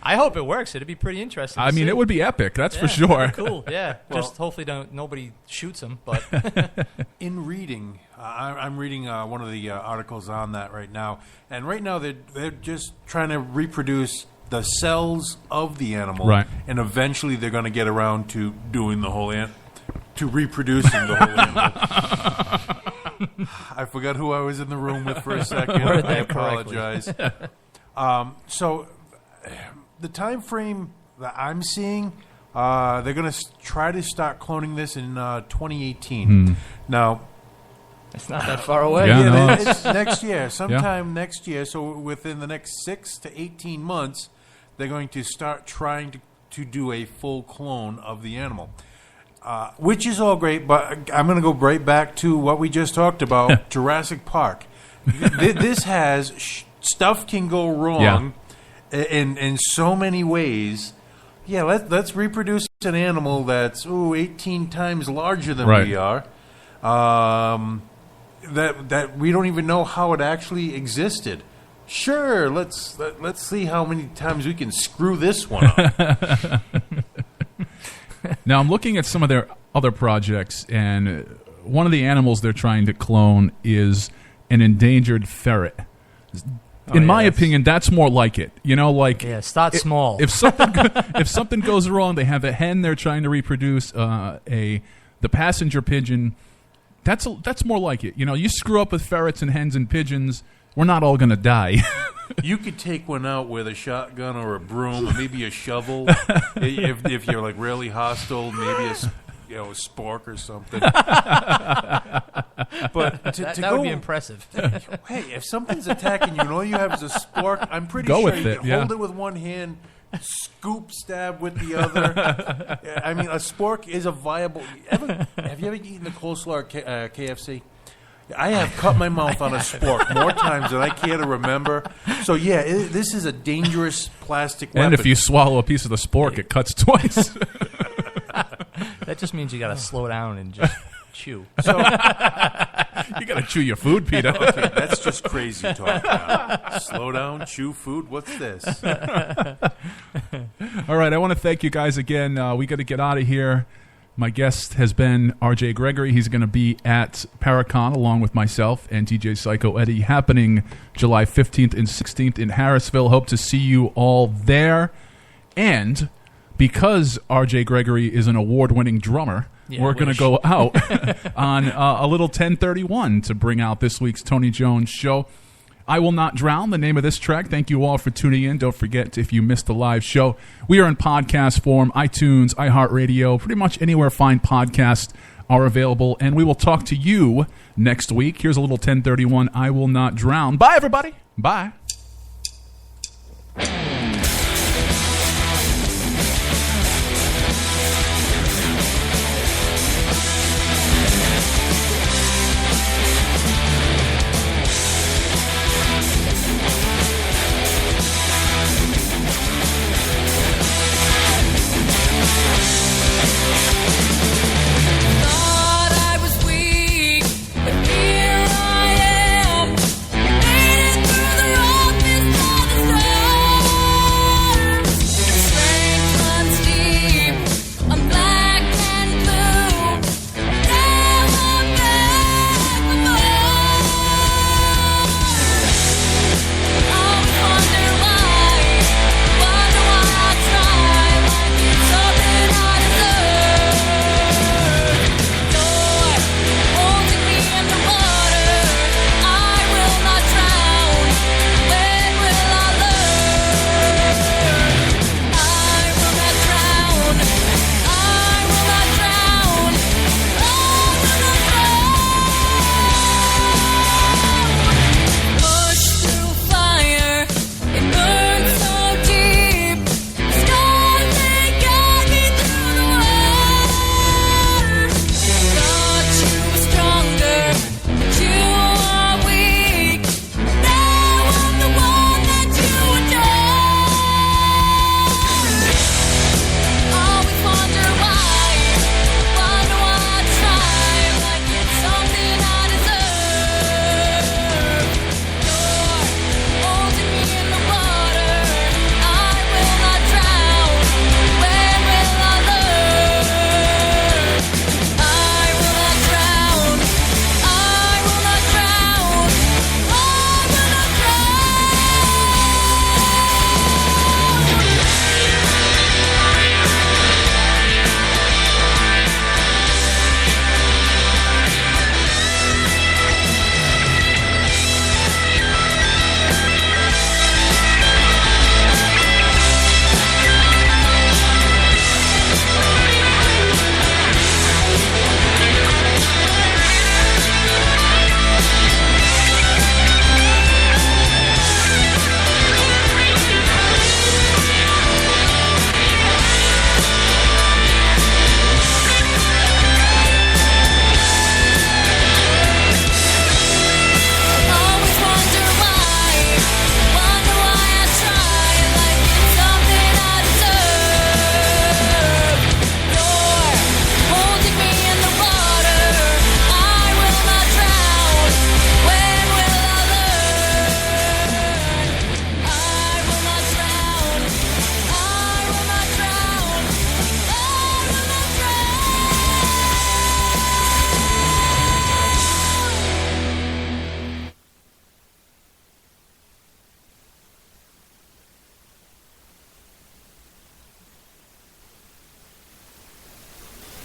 I hope it works. It'd be pretty interesting. I mean, it would be epic, that's for sure. Cool, yeah. Well, just hopefully nobody shoots him. But in reading, I'm reading one of the articles on that right now, and right now they're just trying to reproduce the cells of the animal, right? And eventually they're going to get around to doing the whole to reproducing the whole animal. I forgot who I was in the room with for a second. I apologize. So the time frame that I'm seeing, they're going to try to start cloning this in 2018. Now, it's not that far away. Yeah, it's next year, sometime next year. So within the next 6 to 18 months, they're going to start trying to do a full clone of the animal. Which is all great, but I'm going to go right back to what we just talked about, Jurassic Park. This has stuff can go wrong in so many ways. Yeah, let's reproduce an animal that's 18 times larger than we are. That we don't even know how it actually existed. Sure, let's see how many times we can screw this one up. Now, I'm looking at some of their other projects, and one of the animals they're trying to clone is an endangered ferret. In my opinion, that's more like it. You know, like start small. If something goes wrong, they have a hen they're trying to reproduce, the passenger pigeon. That's more like it. You know, you screw up with ferrets and hens and pigeons, we're not all going to die. You could take one out with a shotgun or a broom or maybe a shovel. if you're like really hostile, maybe a spork or something. But that would be impressive. Hey, if something's attacking you and all you have is a spork, I'm pretty sure you can hold it with one hand, scoop, stab with the other. I mean, a spork is a viable. Have you ever eaten the coleslaw at KFC? I have cut my mouth on a spork more times than I care to remember. So, this is a dangerous plastic weapon. And if you swallow a piece of the spork, it cuts twice. That just means you got to slow down and just chew. So you got to chew your food, Peter. Okay, that's just crazy talk now. Slow down, chew food. What's this? All right, I want to thank you guys again. We got to get out of here. My guest has been R.J. Gregory. He's going to be at Paracon along with myself and DJ Psycho Eddie, happening July 15th and 16th in Harrisville. Hope to see you all there. And because R.J. Gregory is an award-winning drummer, we're going to go out on a little 1031 to bring out this week's Tony Jones show. I Will Not Drown, the name of this track. Thank you all for tuning in. Don't forget, if you missed the live show, we are in podcast form, iTunes, iHeartRadio, pretty much anywhere fine podcasts are available. And we will talk to you next week. Here's a little 1031, I Will Not Drown. Bye, everybody. Bye. Through the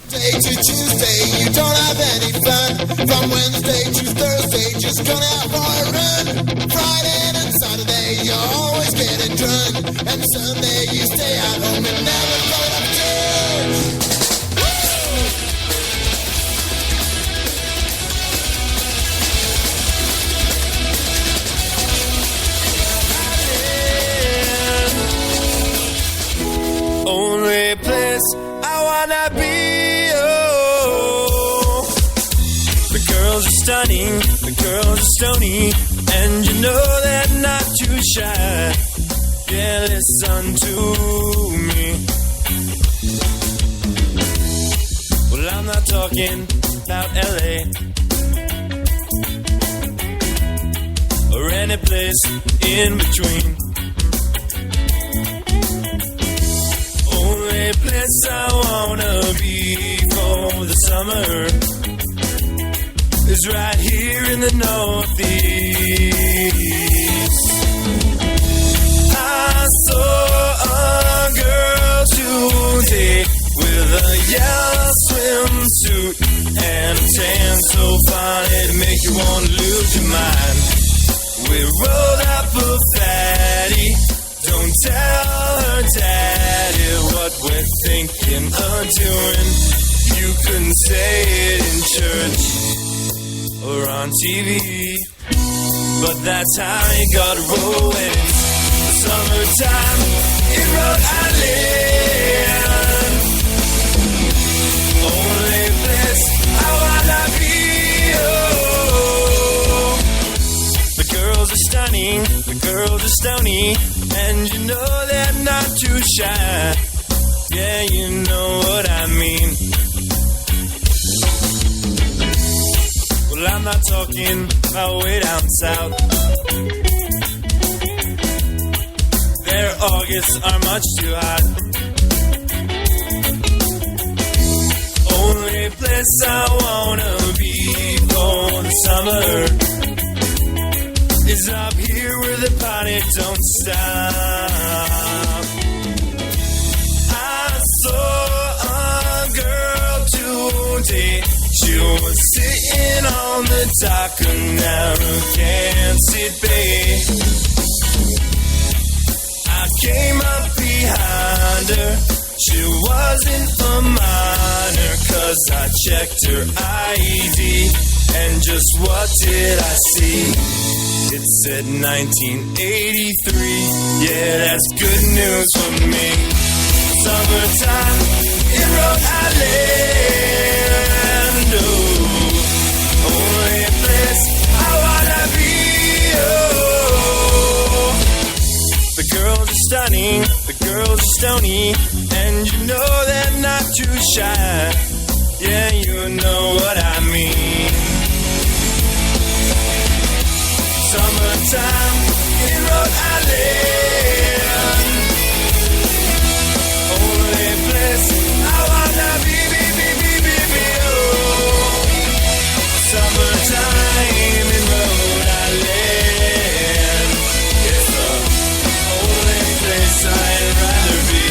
Monday to Tuesday, you don't have any fun. From Wednesday to Thursday, just going out for a run. Friday and Saturday, you're always getting drunk. And Sunday, you stay at home and never go to church. Only place I wanna be, oh. The girls are stunning, the girls are stony, and you know they're not too shy. Yeah, listen to me. Well, I'm not talking about LA or any place in between. Only place I wanna be for the summer is right here in the Northeast. I saw a girl today with a yellow swimsuit and a tan so fine it'd make you want to lose your mind. We rolled up a fatty. Don't tell her daddy what we're thinking of doing. You couldn't say it in church or on TV, but that's how you gotta roll when it's summertime in Rhode Island. Only place I wanna be, oh. The girls are stunning, the girls are stony, and you know they're not too shy. Yeah, you know what I mean. Well, I'm not talking about way down south. Their Augusts are much too hot. Only place I wanna be for the summer is up here where the party don't stop. I saw a girl today. She was sitting on the dock of Narragansett Bay. I came up behind her. She wasn't a minor, 'cause I checked her ID. And just what did I see? It said 1983. Yeah, that's good news for me. Summertime in Rhode Island. Oh, only place I wanna be. Oh, the girls are stunning, the girls are stony, and you know they're not too shy. Yeah, you know what I mean. Summertime in Rhode Island. Only place I wanna be, oh. Summertime in Rhode Island. It's the only place I'd rather be.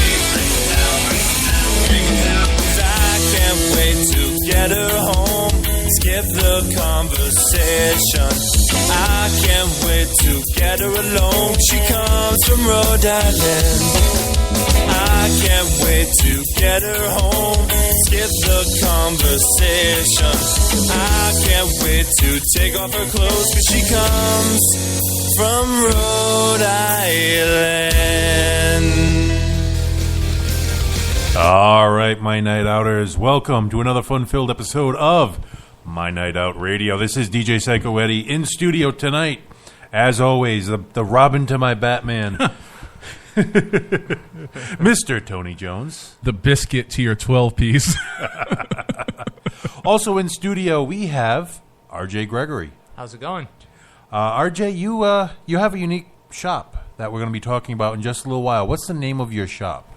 'Cause I can't wait to get her home. Skip the conversation. I can't wait to get her alone. She comes from Rhode Island. I can't wait to get her home. Skip the conversation. I can't wait to take off her clothes, 'cause she comes from Rhode Island. All right, my night outers, welcome to another fun-filled episode of My Night Out Radio. This is DJ Psycho Eddie in studio tonight. As always, the Robin to my Batman, Mr. Tony Jones. The biscuit to your 12-piece. Also in studio, we have RJ Gregory. How's it going? RJ, you have a unique shop that we're going to be talking about in just a little while. What's the name of your shop?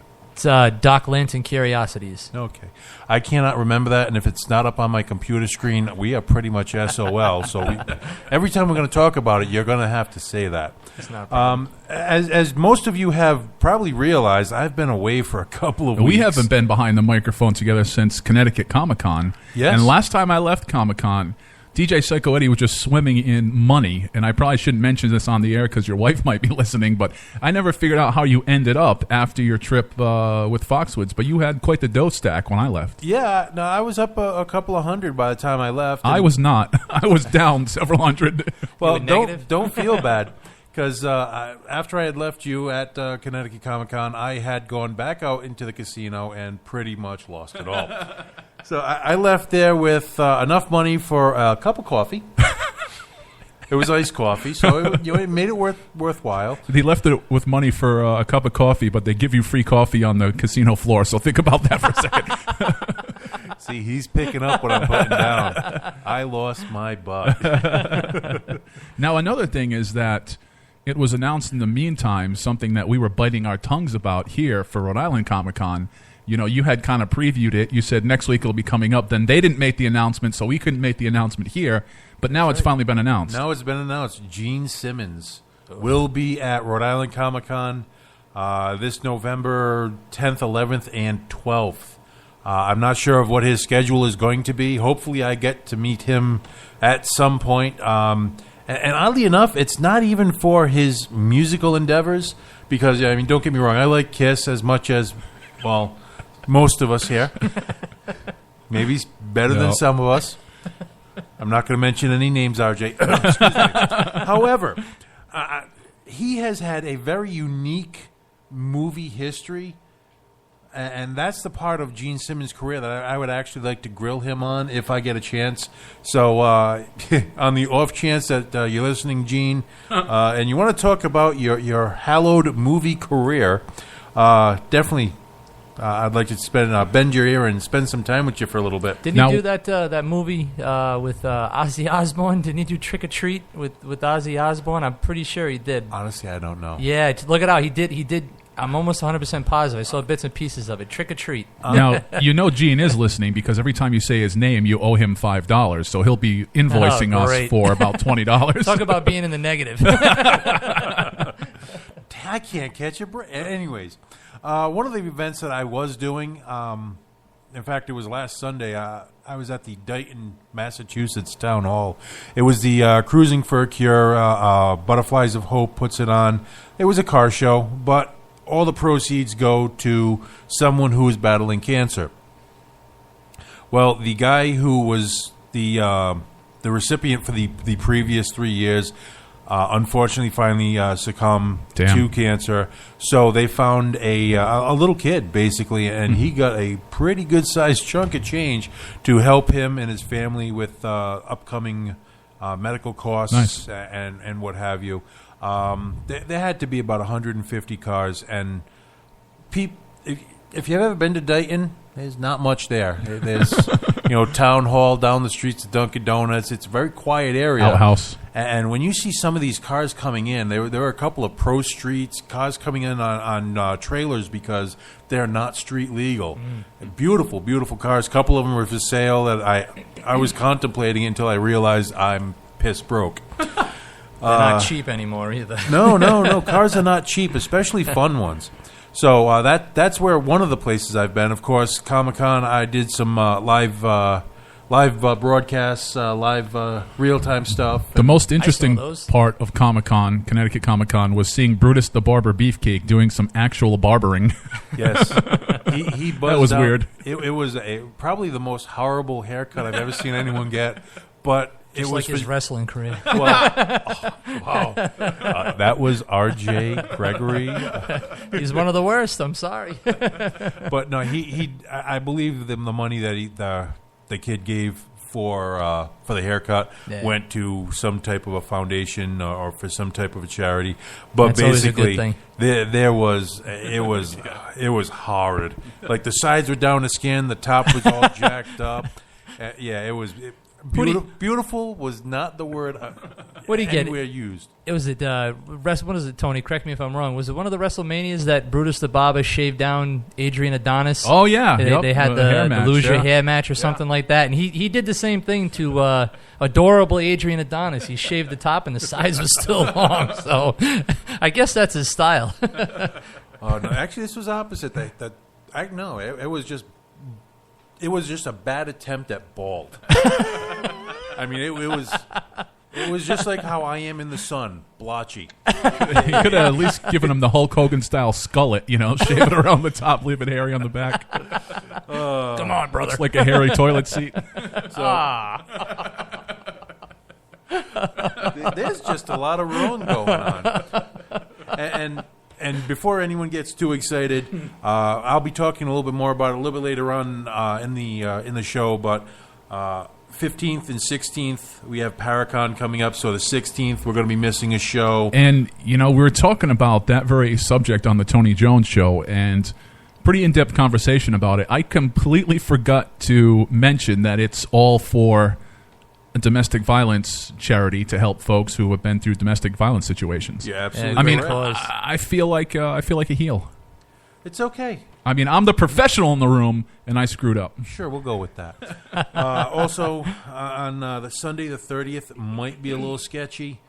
It's Doc Linton Curiosities. Okay. I cannot remember that, and if it's not up on my computer screen, we are pretty much SOL. So every time we're going to talk about it, you're going to have to say that. It's not a problem. As most of you have probably realized, I've been away for a couple of weeks. We haven't been behind the microphone together since Connecticut Comic-Con. Yes. And last time I left Comic-Con, DJ Psycho Eddie was just swimming in money, and I probably shouldn't mention this on the air because your wife might be listening, but I never figured out how you ended up after your trip with Foxwoods, but you had quite the dough stack when I left. Yeah, no, I was up a couple of hundred by the time I left. I was not. I was down several hundred. Well, don't feel bad, because after I had left you at Connecticut Comic-Con, I had gone back out into the casino and pretty much lost it all. So I left there with enough money for a cup of coffee. It was iced coffee, so it made it worthwhile. He left it with money for a cup of coffee, but they give you free coffee on the casino floor, so think about that for a second. See, he's picking up what I'm putting down. I lost my butt. Now, another thing is that it was announced in the meantime, something that we were biting our tongues about here for Rhode Island Comic-Con. You know, you had kind of previewed it. You said next week it'll be coming up. Then they didn't make the announcement, so we couldn't make the announcement here. But now it's finally been announced. Now it's been announced. Gene Simmons will be at Rhode Island Comic-Con this November 10th, 11th, and 12th. I'm not sure of what his schedule is going to be. Hopefully I get to meet him at some point. And oddly enough, it's not even for his musical endeavors because, I mean, don't get me wrong. I like Kiss as much as, well, most of us here. Maybe he's better than some of us. I'm not going to mention any names, RJ. Excuse me. However, he has had a very unique movie history, and that's the part of Gene Simmons' career that I would actually like to grill him on if I get a chance. So on the off chance that you're listening, Gene, and you want to talk about your hallowed movie career, definitely I'd like to bend your ear and spend some time with you for a little bit. Didn't he do that movie with Ozzy Osbourne? Didn't he do Trick or Treat with Ozzy Osbourne? I'm pretty sure he did. Honestly, I don't know. Yeah, look it out. He did. I'm almost 100% positive. I saw bits and pieces of it. Trick or Treat. Now, you know Gene is listening because every time you say his name, you owe him $5. So he'll be invoicing us for about $20. Talk about being in the negative. I can't catch a break. Anyways, one of the events that I was doing, in fact, it was last Sunday, I was at the Dayton, Massachusetts Town Hall. It was the Cruising for a Cure, Butterflies of Hope puts it on. It was a car show, but all the proceeds go to someone who is battling cancer. Well, the guy who was the recipient for the previous 3 years unfortunately finally succumbed to cancer. So they found a little kid, basically, and he got a pretty good-sized chunk of change to help him and his family with upcoming medical costs and what have you. There had to be about 150 cars, and if you've ever been to Dayton, there's not much there. There's Town Hall, down the streets of Dunkin' Donuts. It's a very quiet area. Outhouse. And when you see some of these cars coming in, there were a couple of pro streets, cars coming in on trailers because they're not street legal. Beautiful, beautiful cars. A couple of them were for sale that I was contemplating until I realized I'm piss broke. They're not cheap anymore either. No. Cars are not cheap, especially fun ones. So that's where one of the places I've been. Of course, Comic-Con, I did some live broadcasts, live real-time stuff. The most interesting part of Comic-Con, Connecticut Comic-Con, was seeing Brutus the Barber Beefcake doing some actual barbering. Yes. He buzzed that was out. weird. It was probably the most horrible haircut I've ever seen anyone get, but it was like his wrestling career. Well, wow. That was R.J. Gregory. He's one of the worst. I'm sorry. But no, I believe the money that the kid gave for the haircut went to some type of a foundation or for some type of a charity. But that's basically, always a good thing. it was horrid. Like the sides were down to skin, the top was all jacked up. It was. Beautiful was not the word What do you get? anywhere used. It was it. What is it, Tony? Correct me if I'm wrong. Was it one of the WrestleManias that Brutus the Barber shaved down Adrian Adonis? Oh yeah, They had the match, hair match or something like that, and he did the same thing to adorable Adrian Adonis. He shaved the top, and the sides were still long. So I guess that's his style. Oh no, actually, this was opposite. It was just a bad attempt at bald. I mean, it was just like how I am in the sun, blotchy. You could have at least given him the Hulk Hogan style skullet, shave it around the top, leave it hairy on the back. Come on, brother. It's like a hairy toilet seat. There's just a lot of wrong going on. And before anyone gets too excited, I'll be talking a little bit more about it a little bit later on in the show. But 15th and 16th, we have Paracon coming up. So the 16th, we're going to be missing a show. And, we were talking about that very subject on the Tony Jones Show, and pretty in-depth conversation about it. I completely forgot to mention that it's all for a domestic violence charity to help folks who have been through domestic violence situations. Yeah, absolutely. I mean, correct. I feel like a heel. It's okay. I mean, I'm the professional in the room, and I screwed up. Sure, we'll go with that. Also, on the Sunday the 30th, might be a little sketchy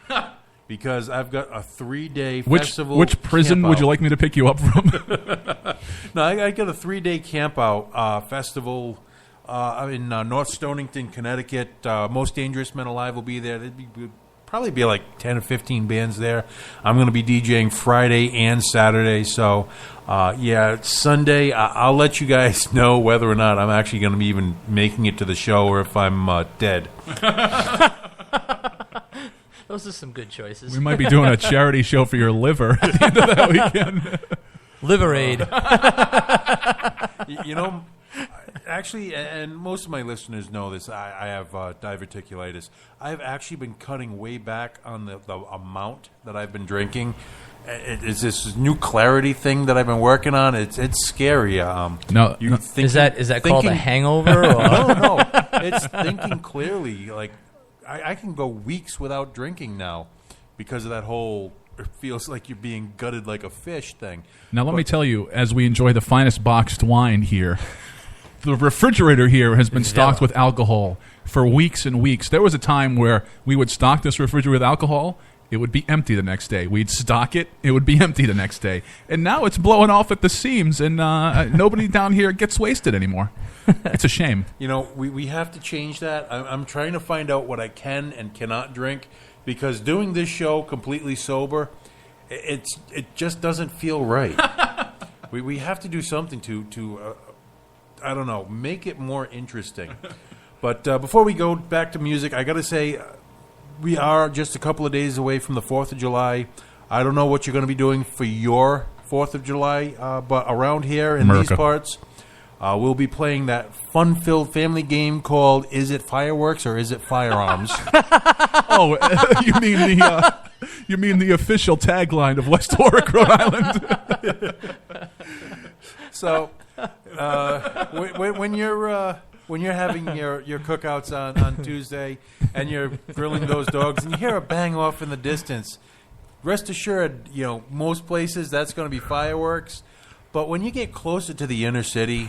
because I've got a 3-day festival. Which prison would you like me to pick you up from? No, I got a 3-day camp out festival in North Stonington, Connecticut. Most Dangerous Men Alive will be there. Probably be like 10 or 15 bands there. I'm going to be DJing Friday and Saturday. So, Sunday, I'll let you guys know whether or not I'm actually going to be even making it to the show or if I'm dead. Those are some good choices. We might be doing a charity show for your liver at the end of that weekend. Liver Aid. Actually, and most of my listeners know this, I have diverticulitis. I've actually been cutting way back on the amount that I've been drinking. It's this new clarity thing that I've been working on. It's scary. Is that called a hangover? Or? No. It's thinking clearly. Like I can go weeks without drinking now because of that whole it feels like you're being gutted like a fish thing. Now, let me tell you, as we enjoy the finest boxed wine here, the refrigerator here has been stocked with alcohol for weeks and weeks. There was a time where we would stock this refrigerator with alcohol. It would be empty the next day. We'd stock it. It would be empty the next day. And now it's blowing off at the seams, and nobody down here gets wasted anymore. It's a shame. We have to change that. I'm trying to find out what I can and cannot drink because doing this show completely sober, it just doesn't feel right. we have to do something to I don't know, make it more interesting. But before we go back to music, I got to say, we are just a couple of days away from the 4th of July. I don't know what you're going to be doing for your 4th of July, but around here in these parts, we'll be playing that fun-filled family game called Is It Fireworks or Is It Firearms? Oh, you mean the official tagline of West Warwick, Rhode Island? So, when you're having your cookouts on Tuesday and you're grilling those dogs and you hear a bang off in the distance, rest assured, most places that's going to be fireworks. But when you get closer to the inner city,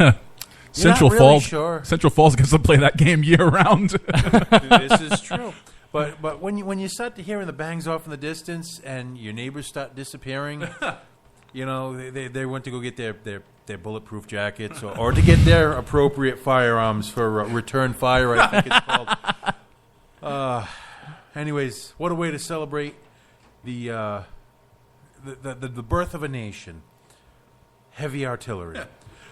Central Falls, sure. Central Falls gets to play that game year round. This is true. But when you start to hearing the bangs off in the distance and your neighbors start disappearing, they went to go get their bulletproof jackets or to get their appropriate firearms for return fire, I think it's called. Anyways, what a way to celebrate the birth of a nation. Heavy artillery.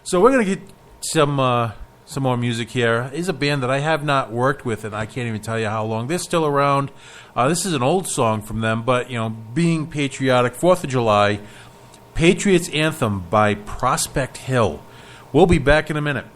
So we're going to get some more music here. Is a band that I have not worked with, and I can't even tell you how long. They're still around. This is an old song from them, but being patriotic, 4th of July, Patriots Anthem by Prospect Hill. We'll be back in a minute.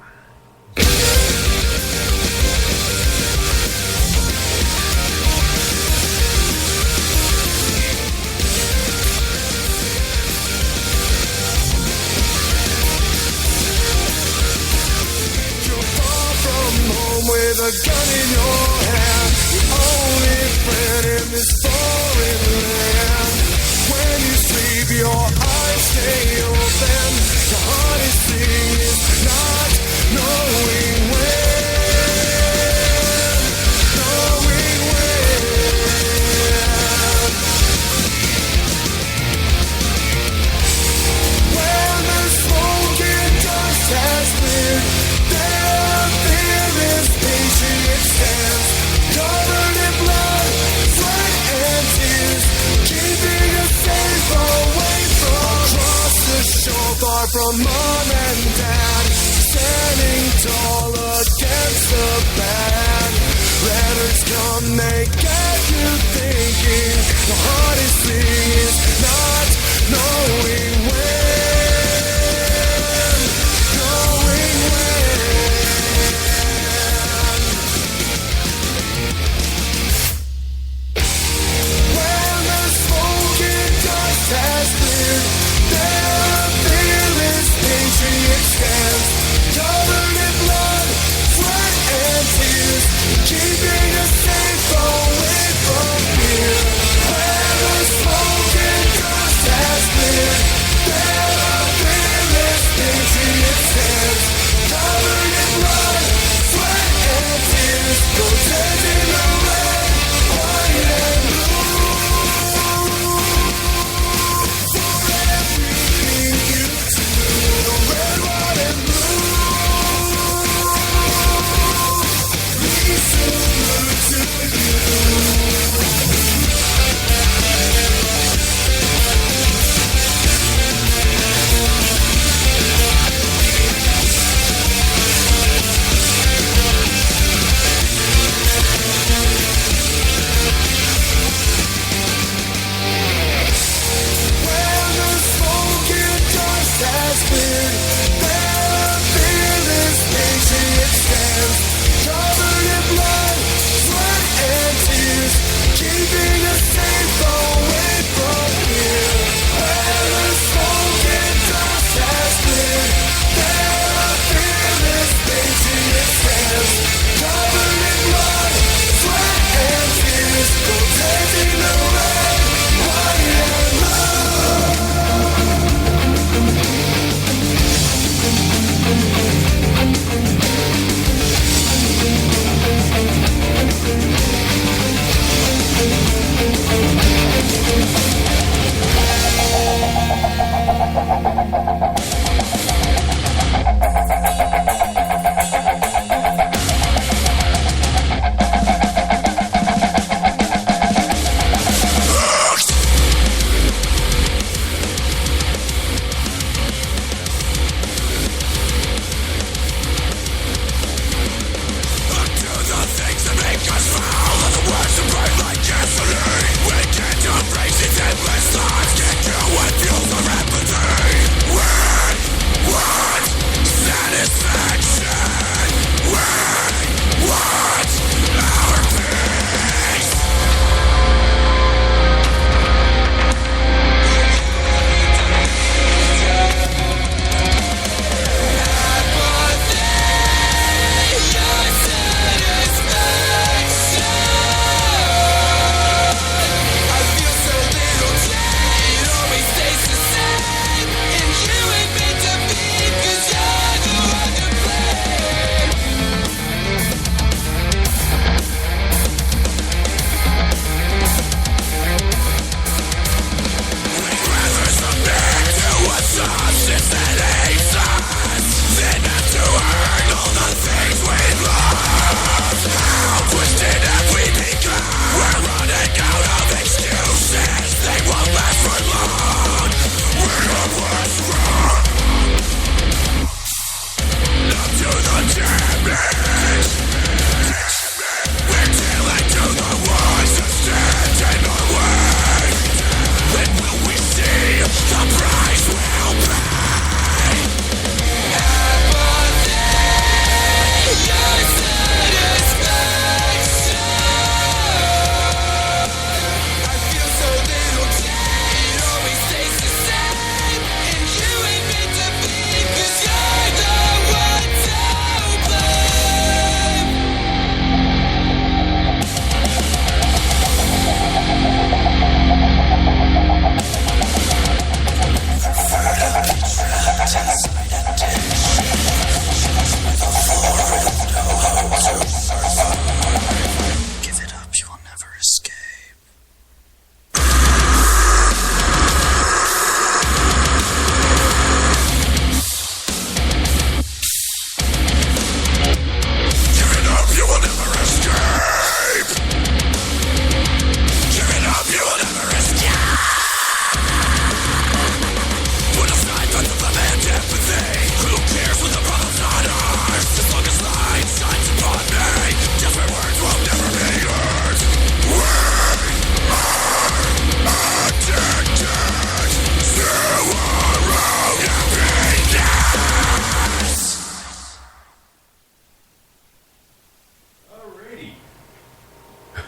with a gun in your hand, the only friend in this foreign land. When you sleep, your eyes stay open. The hardest thing is not knowing when. Knowing when. When the smoke and dust has cleared, their fearless patriot stands, covered in blood, sweat and tears, keeping us safe away from across the shore, far from mom and dad, standing tall against the bad. Letters come, they get you thinking. The hardest thing is not knowing when. Knowing when. When the smoke and dust has cleared, their fearless patriot stands, covered in blood, sweat and tears, keeping us safe away from fear. When the smoke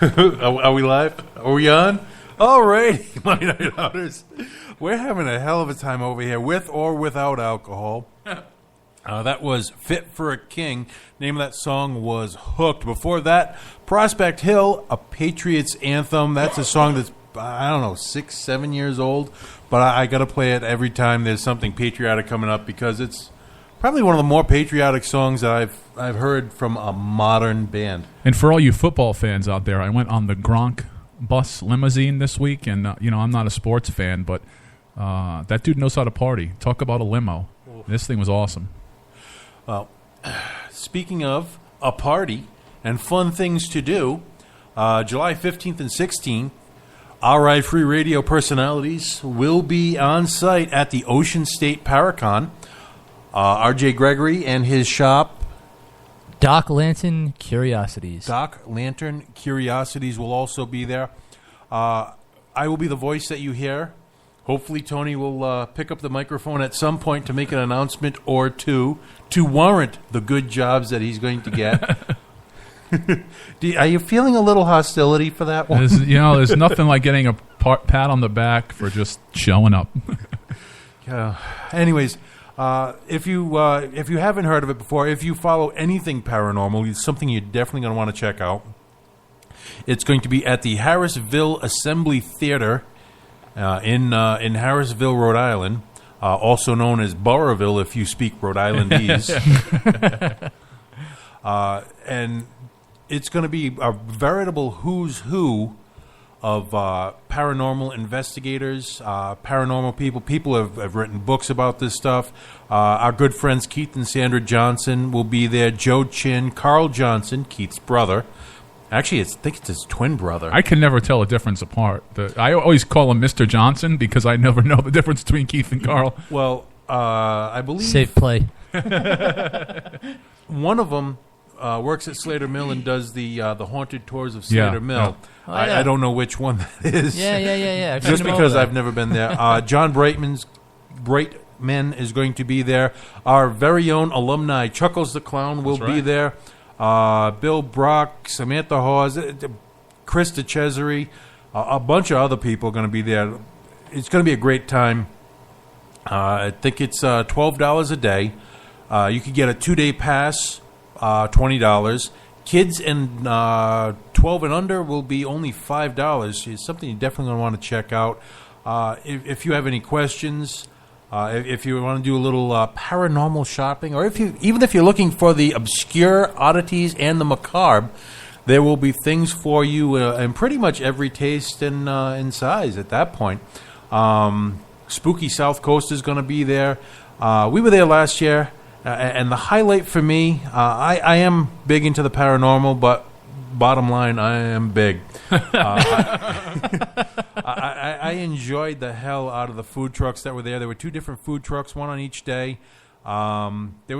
Are we live? Are we on? All right, my night outers. We're having a hell of a time over here, with or without alcohol. That was Fit for a King. Name of that song was Hooked. Before that, Prospect Hill, A Patriot's Anthem. That's a song that's, I don't know, 6, 7 years old. But I got to play it every time there's something patriotic coming up because it's probably one of the more patriotic songs that I've heard from a modern band. And for all you football fans out there, I went on the Gronk bus limousine this week, and I'm not a sports fan, but that dude knows how to party. Talk about a limo. This thing was awesome. Well, speaking of a party and fun things to do, July 15th and 16th, RI Free Radio personalities will be on site at the Ocean State Paracon. RJ Gregory and his shop, Doc Lantern Curiosities. Doc Lantern Curiosities will also be there. I will be the voice that you hear. Hopefully Tony will pick up the microphone at some point to make an announcement or two to warrant the good jobs that he's going to get. Are you feeling a little hostility for that one? There's nothing like getting a pat on the back for just showing up. Anyways, if you haven't heard of it before, if you follow anything paranormal, it's something you're definitely going to want to check out. It's going to be at the Harrisville Assembly Theater in Harrisville, Rhode Island, also known as Burrowville if you speak Rhode Islandese. And it's going to be a veritable who's who of paranormal investigators, paranormal people have written books about this stuff. Our good friends Keith and Sandra Johnson will be there. Joe Chin, Carl Johnson, Keith's brother. Actually, I think it's his twin brother. I can never tell a difference apart. I always call him Mr. Johnson because I never know the difference between Keith and Carl. Well, I believe... Safe play. One of them works at Slater Mill and does the haunted tours of Slater Mill. Yeah. Oh, yeah. I don't know which one that is. Yeah. Just because I've never been there. John Brightman is going to be there. Our very own alumni, Chuckles the Clown, will be there. Bill Brock, Samantha Hawes, Chris DeCesare, a bunch of other people are going to be there. It's going to be a great time. I think it's $12 a day. You could get a 2-day pass, $20. Kids and 12 and under will be only $5. It's something you definitely going to want to check out. If you have any questions, if you want to do a little paranormal shopping, or even if you're looking for the obscure oddities and the macabre, there will be things for you in pretty much every taste and size at that point. Spooky South Coast is going to be there. We were there last year, and the highlight for me, I am big into the paranormal, but bottom line, I am big. I enjoyed the hell out of the food trucks that were there. There were 2 different food trucks, one on each day. There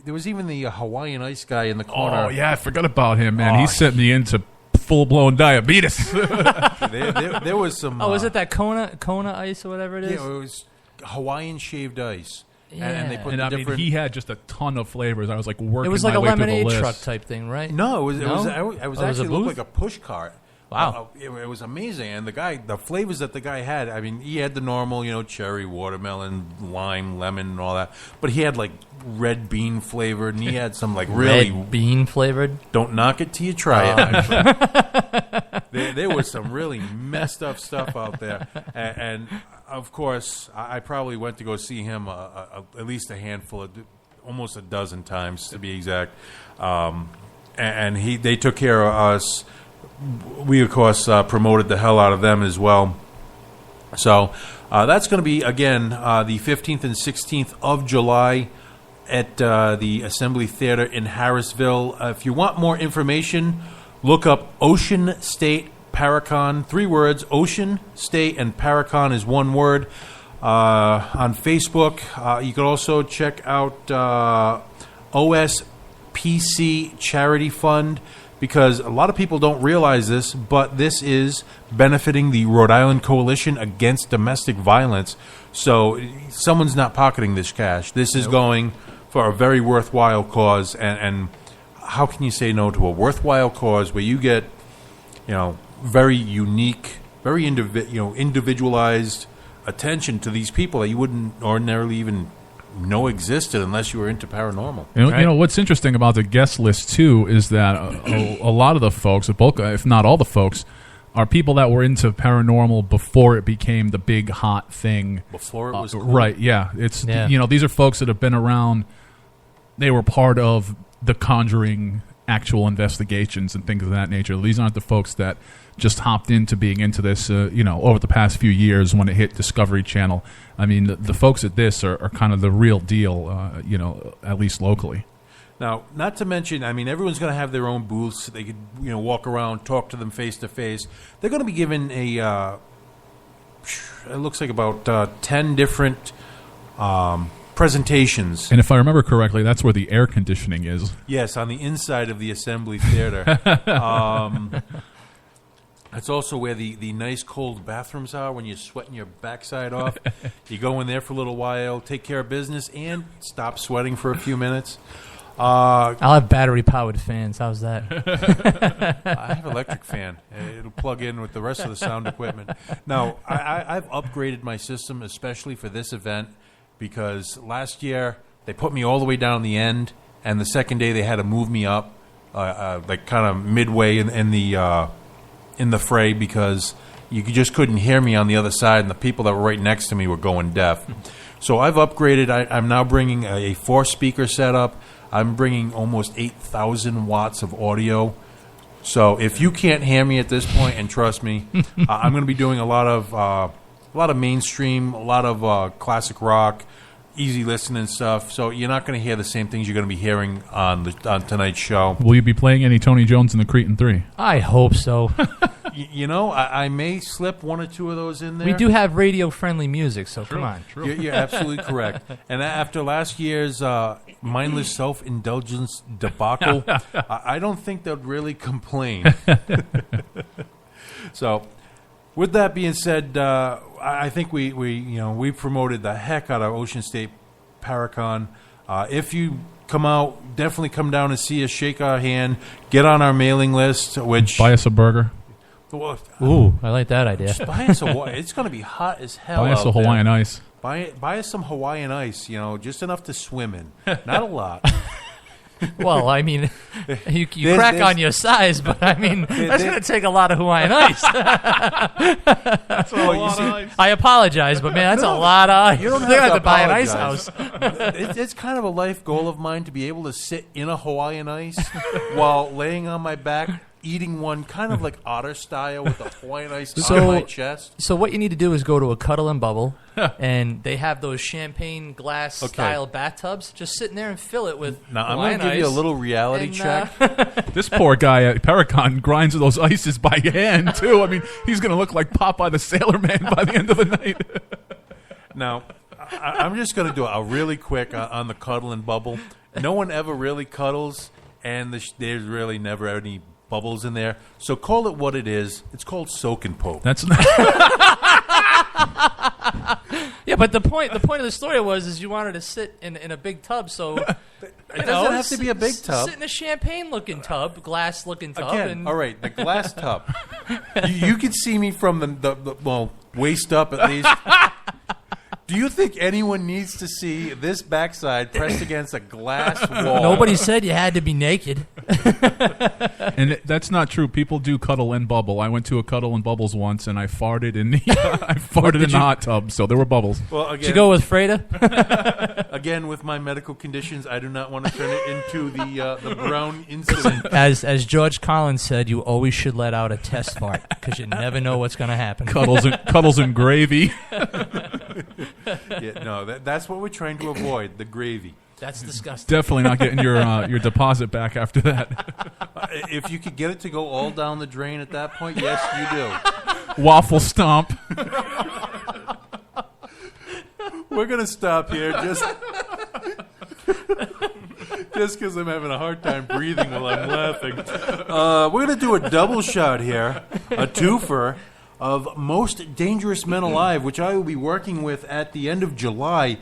was even the Hawaiian Ice guy in the corner. Oh, yeah, I forgot about him, man. He sent me into full-blown diabetes. there was some... was it that Kona Ice or whatever it is? Yeah, it was Hawaiian shaved ice. Yeah. And they put And the I mean, different... he had just a ton of flavors. I was like working It was like a my way through the lemonade list. truck type thing, right? No, it was a actually looked booth? like a push cart. Wow. It was amazing. And the flavors that the guy had, I mean, he had the normal, cherry, watermelon, lime, lemon, and all that. But he had, like, red bean flavored, and he had some, like, really... Red bean flavored? Don't knock it till you try it. There was some really messed up stuff out there. And of course, I probably went to go see him at least a handful of... almost a dozen times, to be exact. And they took care of us. We, of course, promoted the hell out of them as well. So that's going to be, again, the 15th and 16th of July at the Assembly Theater in Harrisville. If you want more information, look up Ocean State Paracon. 3 words, Ocean State, and Paracon is 1 word. On Facebook, you can also check out OSPC Charity Fund, because a lot of people don't realize this, but this is benefiting the Rhode Island Coalition Against Domestic Violence. So someone's not pocketing this cash. This is going for a very worthwhile cause, and how can you say no to a worthwhile cause where you get very unique, very individualized attention to these people that you wouldn't ordinarily even know existed unless you were into paranormal. You know what's interesting about the guest list too is that a lot of the folks, the bulk, if not all the folks, are people that were into paranormal before it became the big hot thing. Before it was cool. Right? Yeah, these are folks that have been around. They were part of the Conjuring actual investigations and things of that nature. These aren't the folks that just hopped into being into this, over the past few years when it hit Discovery Channel. I mean, the folks at this are kind of the real deal, at least locally. Now, not to mention, I mean, everyone's going to have their own booths. They could, walk around, talk to them face to face. They're going to be given it looks like about 10 different presentations. And if I remember correctly, that's where the air conditioning is. Yes, on the inside of the Assembly Theater. That's also where the nice cold bathrooms are when you're sweating your backside off. You go in there for a little while, take care of business, and stop sweating for a few minutes. I'll have battery-powered fans. How's that? I have an electric fan. It'll plug in with the rest of the sound equipment. Now, I've upgraded my system especially for this event because last year they put me all the way down the end, and the second day they had to move me up, like kind of midway in the fray because you just couldn't hear me on the other side, and the people that were right next to me were going deaf. So I've upgraded. I'm now bringing a 4-speaker setup. I'm bringing almost 8,000 watts of audio. So if you can't hear me at this point, and trust me, I'm going to be doing a lot of mainstream, a lot of classic rock, easy listening stuff. So you're not going to hear the same things you're going to be hearing on tonight's show. Will you be playing any Tony Jones and the Cretin 3? I hope so. I may slip one or two of those in there. We do have radio-friendly music, so come on. True. You're absolutely correct. And after last year's mindless self-indulgence debacle, I don't think they'd really complain. So, with that being said, I think we promoted the heck out of Ocean State Paracon. If you come out, definitely come down and see us, shake our hand, get on our mailing list. Which buy us a burger. Ooh, I like that idea. Just buy us it's going to be hot as hell. Buy us a Hawaiian ice. Buy us some Hawaiian ice. Just enough to swim in. Not a lot. Well, I mean, you crack on your size, but I mean, that's going to take a lot of Hawaiian ice. That's a lot of ice. I apologize, but man, that's a lot of ice. You don't have to buy an apologize. ice house. It's kind of a life goal of mine to be able to sit in a Hawaiian ice while laying on my back, eating one kind of like otter style with the Hawaiian ice on my chest. So what you need to do is go to a Cuddle and Bubble, and they have those champagne glass style bathtubs. Just sit in there and fill it with Now, I'm Hawaiian going to give you a ice. little reality check. This poor guy at Paracon grinds those ices by hand, too. I mean, he's going to look like Popeye the Sailor Man by the end of the night. Now, I'm just going to do a really quick on the Cuddle and Bubble. No one ever really cuddles, and there's really never any bubbles in there. So call it what it is. It's called soak and poke. That's Yeah, but the point of the story was you wanted to sit in a big tub, so it doesn't have to be a big tub. Sit in a champagne-looking tub, glass-looking tub. Again, all right, the glass tub. You can see me from the waist up at least. Do you think anyone needs to see this backside pressed against a glass wall? Nobody said you had to be naked. And that's not true. People do cuddle and bubble. I went to a Cuddle and Bubbles once, and I farted in the hot tub, so there were bubbles. Well, again, Did you go with Freda? Again, with my medical conditions, I do not want to turn it into the Brown incident. As George Collins said, you always should let out a test fart because you never know what's going to happen. Cuddles and gravy. Yeah, no, that's what we're trying to avoid, the gravy. That's disgusting. Definitely not getting your deposit back after that. If you could get it to go all down the drain at that point, yes, you do. Waffle stomp. We're going to stop here just because I'm having a hard time breathing while I'm laughing. We're going to do a double shot here, a twofer, of Most Dangerous Men Alive, which I will be working with at the end of July.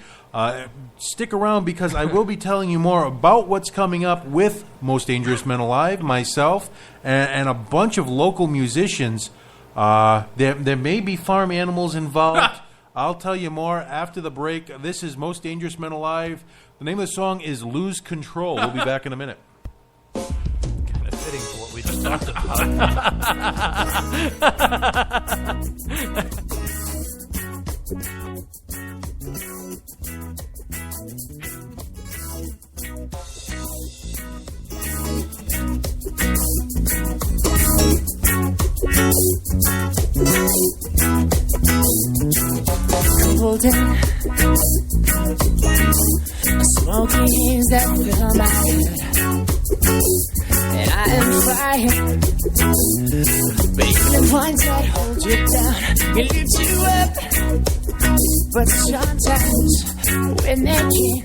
Stick around because I will be telling you more about what's coming up with Most Dangerous Men Alive, myself, and a bunch of local musicians. There may be farm animals involved. I'll tell you more after the break. This is Most Dangerous Men Alive. The name of the song is Lose Control. We'll be back in a minute. Kind of fitting for what we just talked about. Golden smoking that fill my head, and I am flying. But even the ones that hold you down can lift you up. But sometimes when they can't,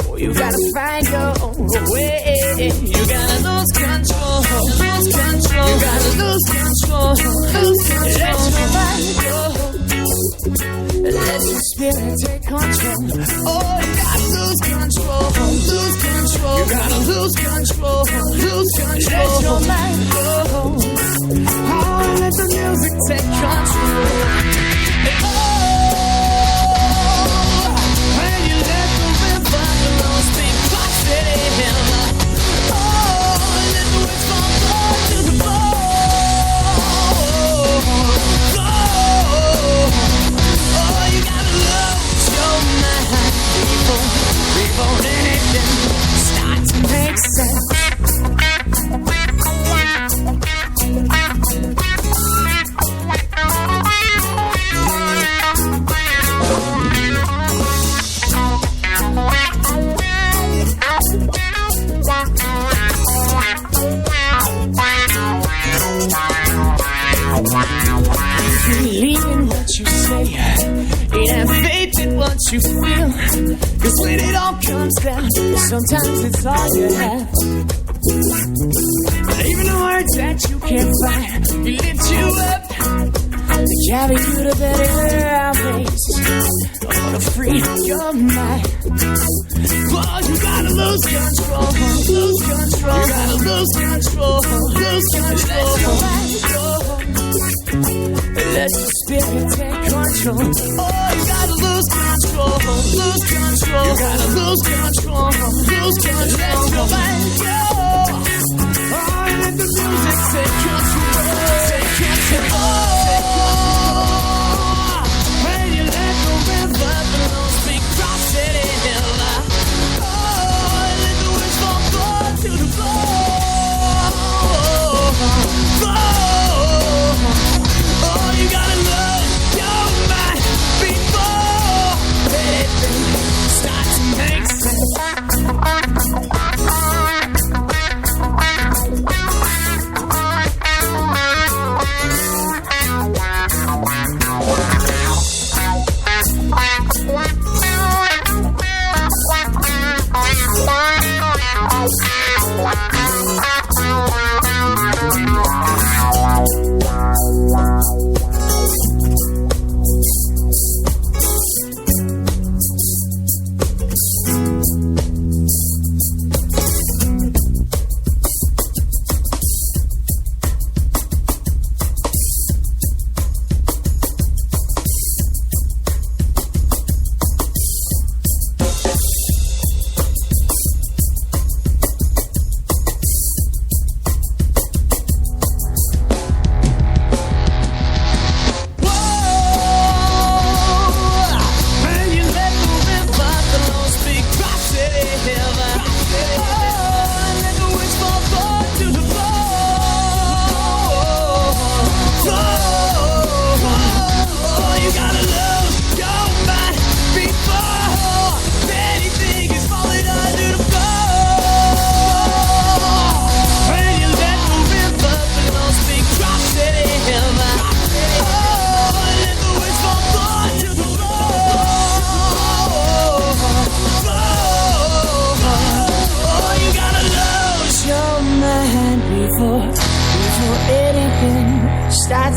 oh, you gotta find your own way. You gotta lose control, lose control. You gotta lose control, lose control. Let your mind go. Let your spirit take control. Oh, you gotta lose control, lose control. You gotta lose control, lose control. Let your mind go. Oh, let the music take control. Oh, when you let the river flow, speak positive. Oh, let the winds fall to the floor. Before anything starts to make sense. Believe in what you say, and faith in what you feel. Cause when it all comes down, sometimes it's all you have. But even the words that you can't find, you lift you up to carry you to better ways. Oh, to free your mind. Oh, you gotta lose control, lose control. You gotta lose control, lose control. Let your mind go. Let your spirit take control. Oh, you gotta lose control, lose control. You gotta lose control, lose control. Let your mind go. Oh, let the music take control, take control. When you let the river flow, speak positive. Oh, let the winds fall to the floor. Oh, you gotta love your mind before anything starts to make sense.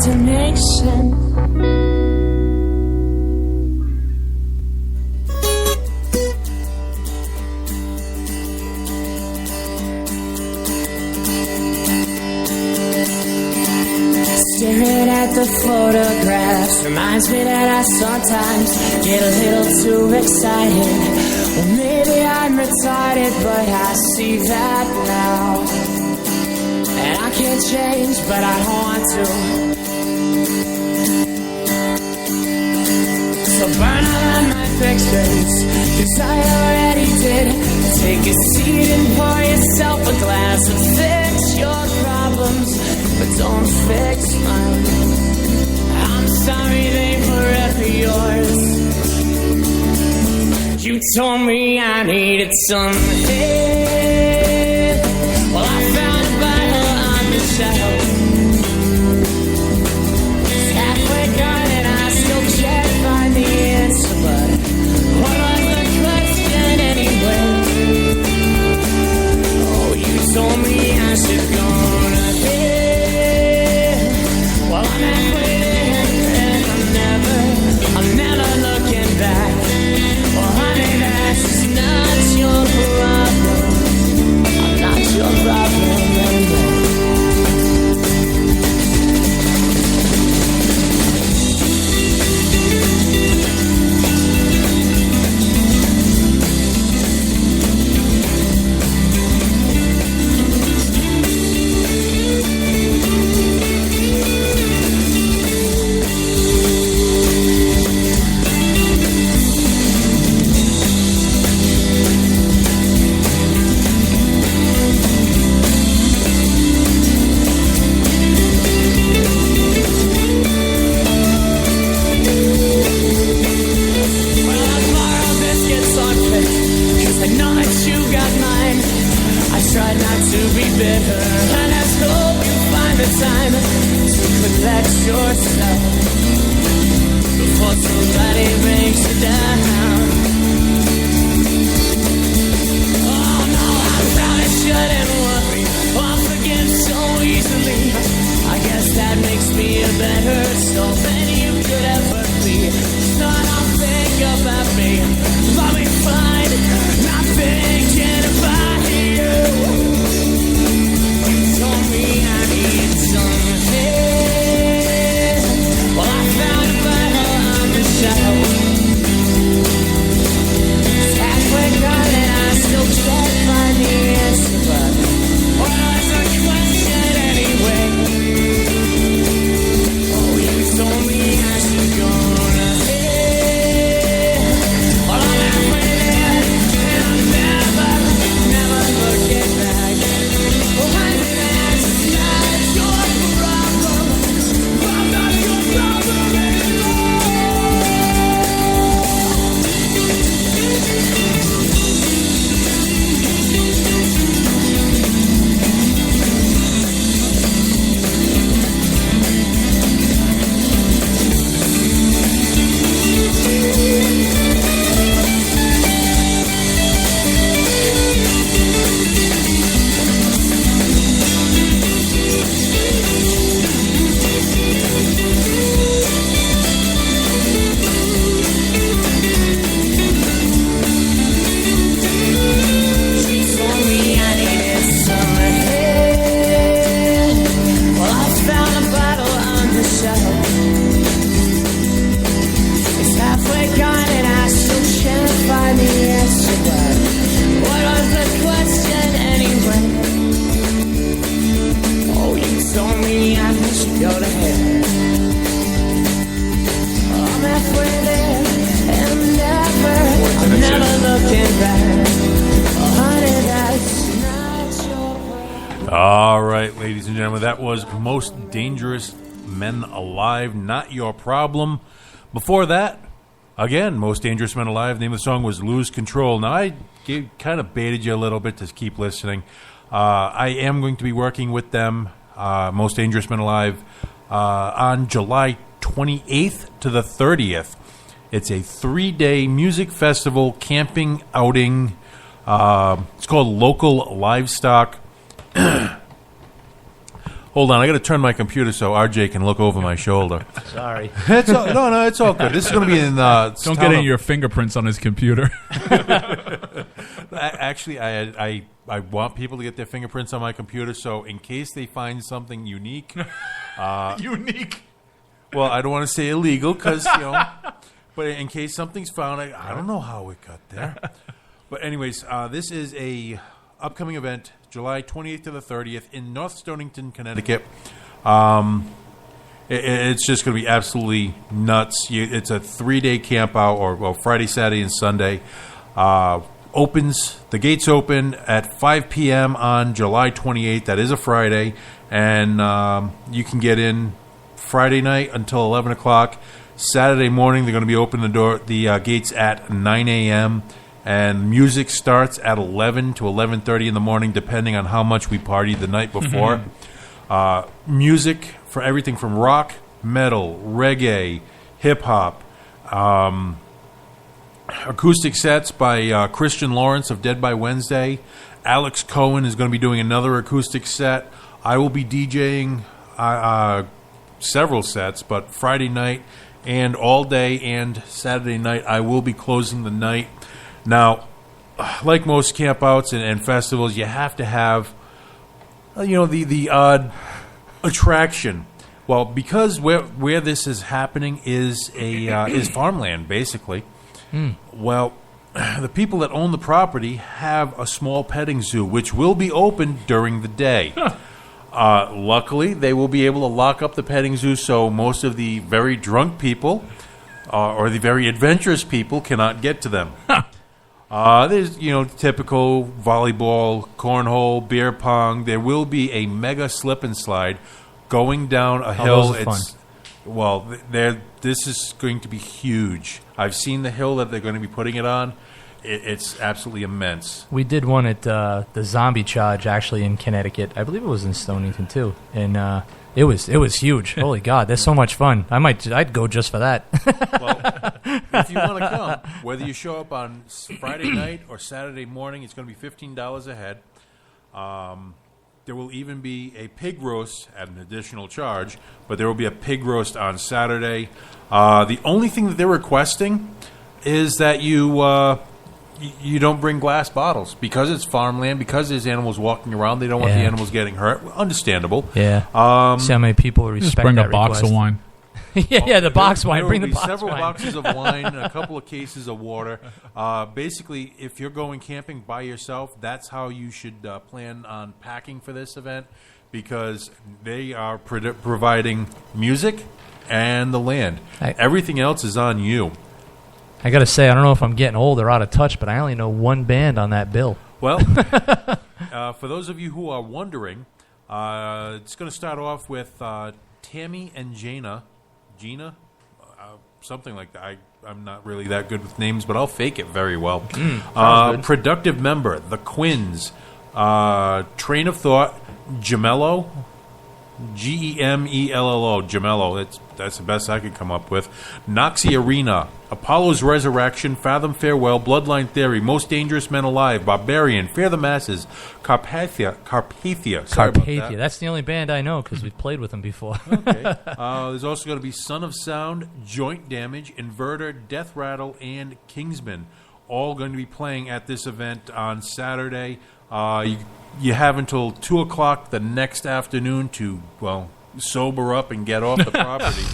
to make sense. with photographs. Reminds me that I sometimes get a little too excited. Well, maybe I'm retarded, but I see that now. And I can't change, but I want to. So burn all my pictures, 'cause I already did. Take a seat and pour yourself a glass and fix your problems, but don't fix mine. I'm sorry they were ever yours. You told me I needed some help. Well, I found a Bible on the shelf. It's halfway gone and I still can't find the answer, but what was the question anyway? Oh, you told me I should go to hell. Well, I'm halfway there and I'm never looking back. Well, honey, that's not your problem. I'm not your problem anymore. Try not to be bitter, and I hope you find the time to collect yourself before somebody brings you down. Oh no, I probably shouldn't worry or forgive so easily. I guess that makes me a better soul than you could ever be. So don't think about me, let me find not thinking about you. Told me I need some help. Well, I found a Bible on the shelf. It's halfway gone and I still can't find the answer, but what was the question anyway? Oh, you told me I should go to hell. Well, I'm halfway there and I'm never looking back. Oh, honey, that's not your problem. I'm not your problem anymore. She told me I needed some help. Well, I found a bottle on the shelf. It's halfway gone and I still can't find the answer, but what was the question anyway? Oh, you told me I should go to hell. I'm halfway there and I'm never looking back. Oh, honey, that's not your problem. All right, ladies and gentlemen, that was Most Dangerous Men Alive, Not Your Problem. Before that, again, Most Dangerous Men Alive. The name of the song was Lose Control. Now, I kind of baited you a little bit to keep listening. I am going to be working with them, Most Dangerous Men Alive, on July 28th to the 30th. It's a 3-day music festival camping outing. It's called Local Livestock. Hold on, I got to turn my computer so RJ can look over my shoulder. Sorry. It's all, it's all good. This is going to be in. Don't get any of your fingerprints on his computer. Actually, I want people to get their fingerprints on my computer, so in case they find something unique, Unique. Well, I don't want to say illegal because, but in case something's found, I don't know how it got there. But anyways, this is a upcoming event, July 28th to the 30th in North Stonington, Connecticut. It's just going to be absolutely nuts. It's a 3-day camp out, or Friday, Saturday, and Sunday. The gates open at 5 p.m. on July 28th. That is a Friday. And you can get in Friday night until 11 o'clock. Saturday morning, they're going to be opening the gates at 9 a.m. And music starts at 11 to 11:30 in the morning, depending on how much we partied the night before. Music for everything from rock, metal, reggae, hip-hop, acoustic sets by Christian Lawrence of Dead by Wednesday. Alex Cohen is going to be doing another acoustic set. I will be DJing several sets, but Friday night and all day and Saturday night I will be closing the night. Now, like most campouts and festivals, you have to have the odd attraction. Well, because where this is happening is is farmland, basically. Well, the people that own the property have a small petting zoo, which will be open during the day. Luckily, they will be able to lock up the petting zoo, so most of the very drunk people or the very adventurous people cannot get to them. There's typical volleyball, cornhole, beer pong. There will be a mega slip and slide going down a hill. Those are fun. This is going to be huge. I've seen the hill that they're going to be putting it on. It's absolutely immense. We did one at the Zombie Charge, actually, in Connecticut. I believe it was in Stonington, too. And it was huge. Holy God, that's so much fun. I'd go just for that. Well, if you want to come, whether you show up on Friday night or Saturday morning, it's going to be $15 a head. There will even be a pig roast at an additional charge, but there will be a pig roast on Saturday. The only thing that they're requesting is that you don't bring glass bottles because it's farmland, because there's animals walking around. They don't want the animals getting hurt. Understandable. Yeah. See how many people respect just bring that a box request. of wine. the box wine. There Bring will the be box several wine. boxes of wine and a couple of cases of water. Basically, if you're going camping by yourself, that's how you should plan on packing for this event, because they are providing music and the land. Everything else is on you. I got to say, I don't know if I'm getting old or out of touch, but I only know one band on that bill. Well, for those of you who are wondering, it's going to start off with Tammy and Gina, something like that. I'm not really that good with names, but I'll fake it very well. Productive Member, The Quins, Train of Thought, Gemello, Gemello, Gemello. That's the best I could come up with. Noxy Arena, Apollo's Resurrection, Fathom Farewell, Bloodline Theory, Most Dangerous Men Alive, Barbarian, Fear the Masses, Carpathia. Sorry about that. That's the only band I know because we've played with them before. Okay. There's also going to be Son of Sound, Joint Damage, Inverter, Death Rattle, and Kingsman, all going to be playing at this event on Saturday. You have until 2 o'clock the next afternoon to, sober up and get off the property.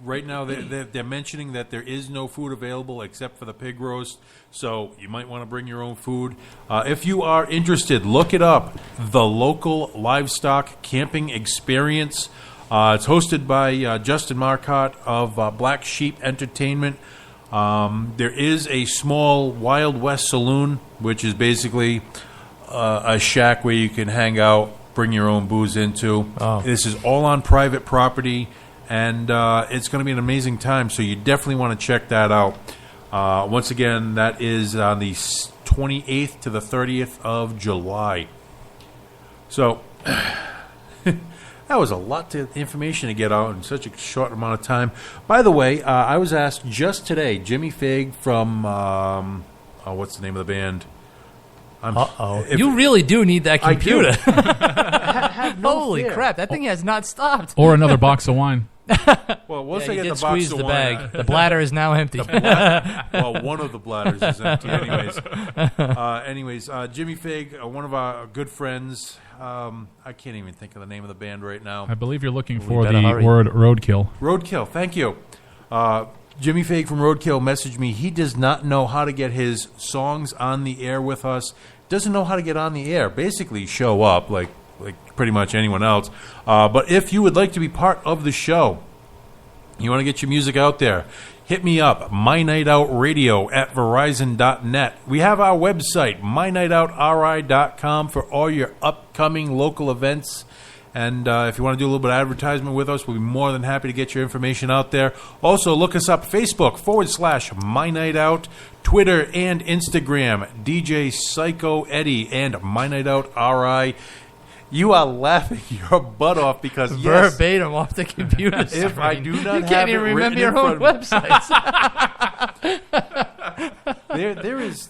Right now, they're mentioning that there is no food available except for the pig roast, so you might want to bring your own food. If you are interested, look it up. The Local Livestock Camping Experience. It's hosted by Justin Marcotte of Black Sheep Entertainment. There is a small Wild West saloon, which is basically a shack where you can hang out, bring your own booze into. Oh. This is all on private property, and it's going to be an amazing time, so you definitely want to check that out. Once again, that is on the 28th to the 30th of July. So that was a lot of information to get out in such a short amount of time. By the way, I was asked just today, Jimmy Fig from, what's the name of the band? You really do need that computer. Have no Holy fear. crap, that thing has not stopped. Or another box of wine. Well, once Yeah, they he get did the box squeeze of the wine, bag. The bladder is now empty. well, one of the bladders is empty, anyways. Jimmy Fig, one of our good friends. I can't even think of the name of the band right now. I believe you're looking We for the better hurry. word roadkill. Roadkill, thank you. Jimmy Fig from Roadkill messaged me. He does not know how to get his songs on the air with us. Doesn't know how to get on the air. Basically, show up like pretty much anyone else. But if you would like to be part of the show, you want to get your music out there, hit me up, mynightoutradio@verizon.net. We have our website, mynightoutri.com, for all your upcoming local events. And if you want to do a little bit of advertisement with us, we'll be more than happy to get your information out there. Also, look us up, Facebook /MyNightOut, Twitter and Instagram, DJ Psycho Eddie and MyNightOutRI. You are laughing your butt off because, yes, Verbatim off the computer. if I do not you have can't it even remember written your in own front websites. there is.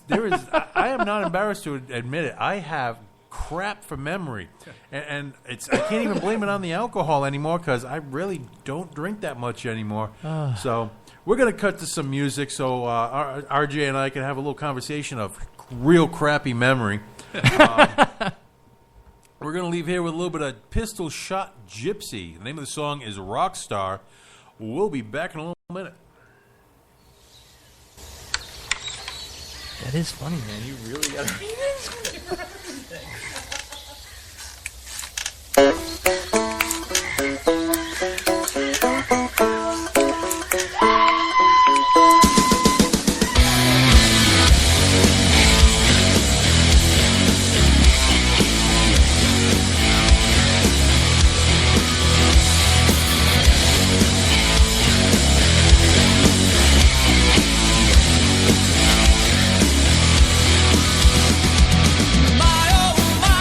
I am not embarrassed to admit it. I have crap for memory, and it's. I can't even blame it on the alcohol anymore because I really don't drink that much anymore. So we're gonna cut to some music so RJ and I can have a little conversation of real crappy memory. We're going to leave here with a little bit of Pistol Shot Gypsy. The name of the song is Rockstar. We'll be back in a little minute. That is funny, man. You really got to read this. My oh my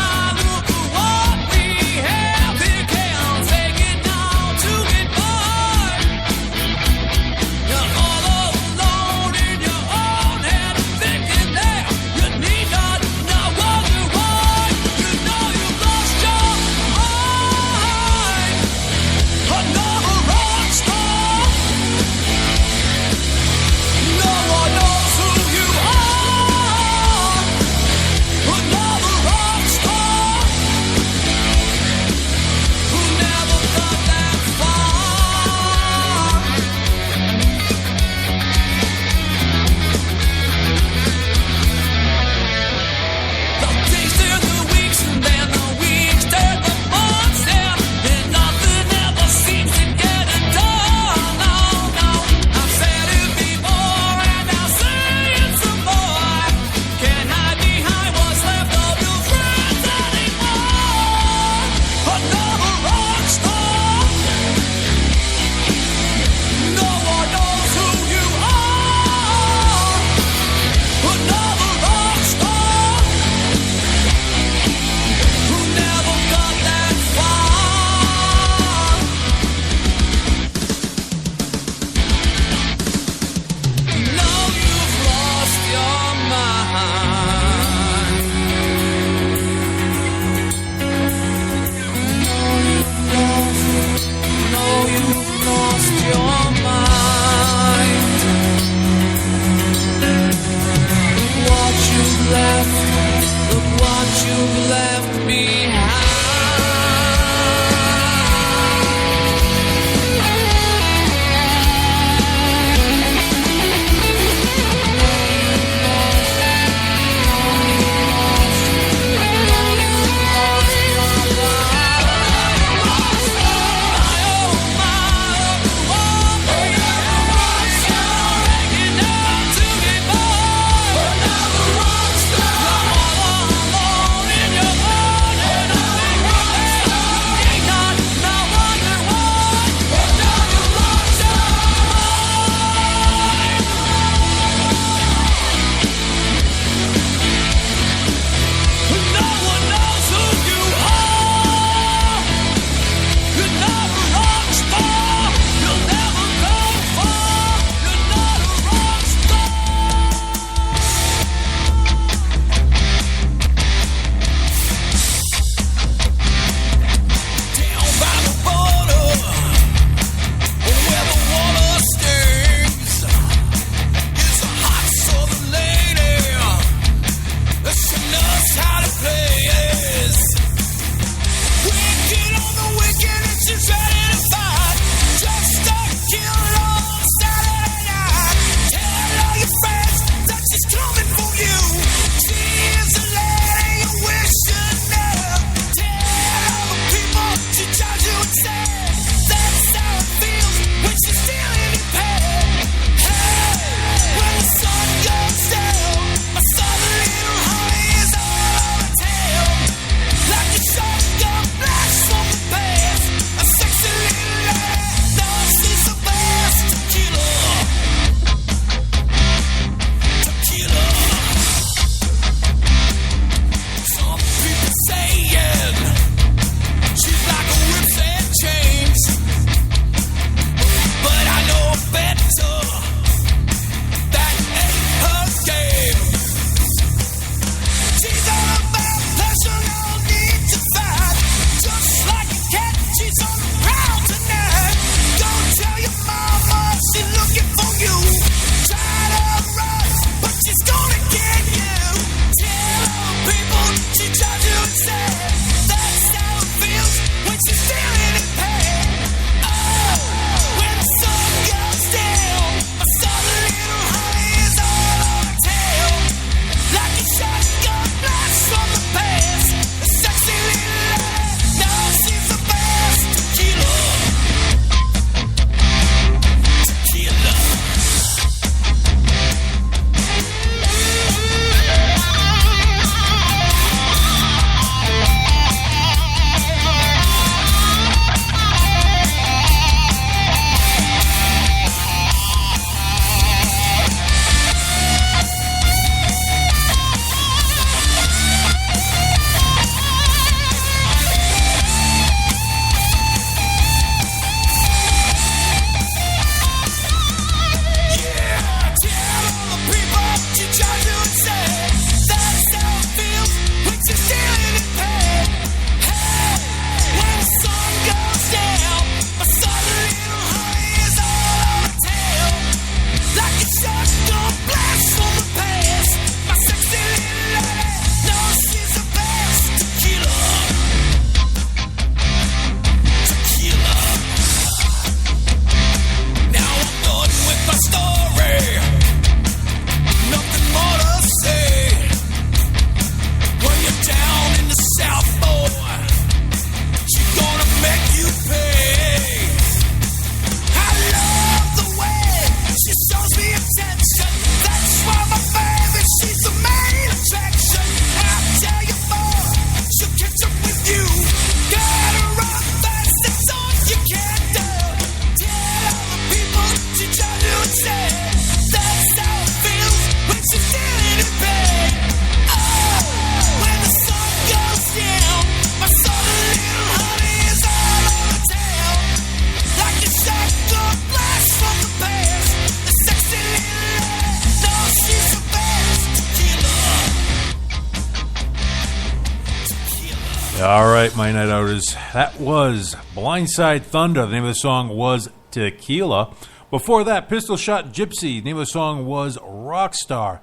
All right, my night outers. That was Blindside Thunder. The name of the song was Tequila. Before that, Pistol Shot Gypsy. The name of the song was Rockstar.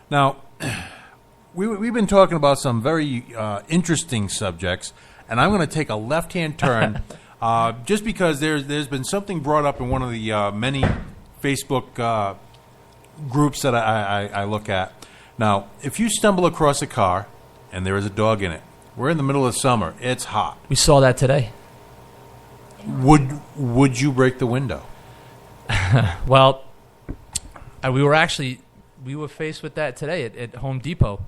Now, we've been talking about some very interesting subjects, and I'm going to take a left-hand turn just because there's been something brought up in one of the many Facebook groups that I look at. Now, if you stumble across a car and there is a dog in it, we're in the middle of summer. It's hot. We saw that today. Would you break the window? Well, we were faced with that today at Home Depot.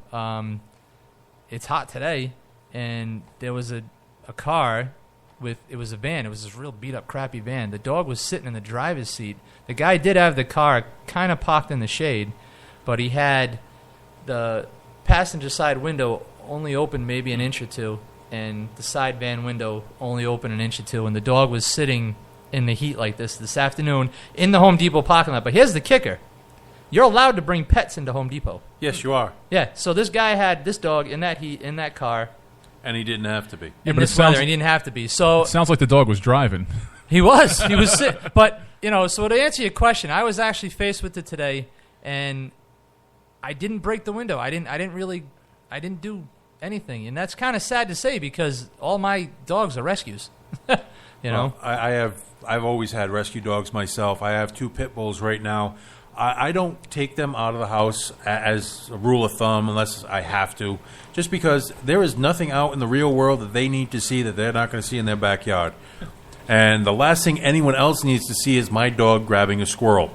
It's hot today, and there was a car it was a van. It was this real beat-up, crappy van. The dog was sitting in the driver's seat. The guy did have the car kind of parked in the shade, but he had the passenger side window only open maybe an inch or two, and the side van window only open an inch or two, and the dog was sitting in the heat like this afternoon in the Home Depot parking lot. But here's the kicker. You're allowed to bring pets into Home Depot. Yes, you are. Yeah, so this guy had this dog in that heat, in that car. And he didn't have to be. In this weather, he didn't have to be. So it sounds like the dog was driving. He was sick. But, so to answer your question, I was actually faced with it today, and I didn't break the window. I didn't do anything. And that's kind of sad to say because all my dogs are rescues. Well, I've always had rescue dogs myself. I have 2 pit bulls right now. I don't take them out of the house as a rule of thumb unless I have to, just because there is nothing out in the real world that they need to see that they're not going to see in their backyard. And the last thing anyone else needs to see is my dog grabbing a squirrel.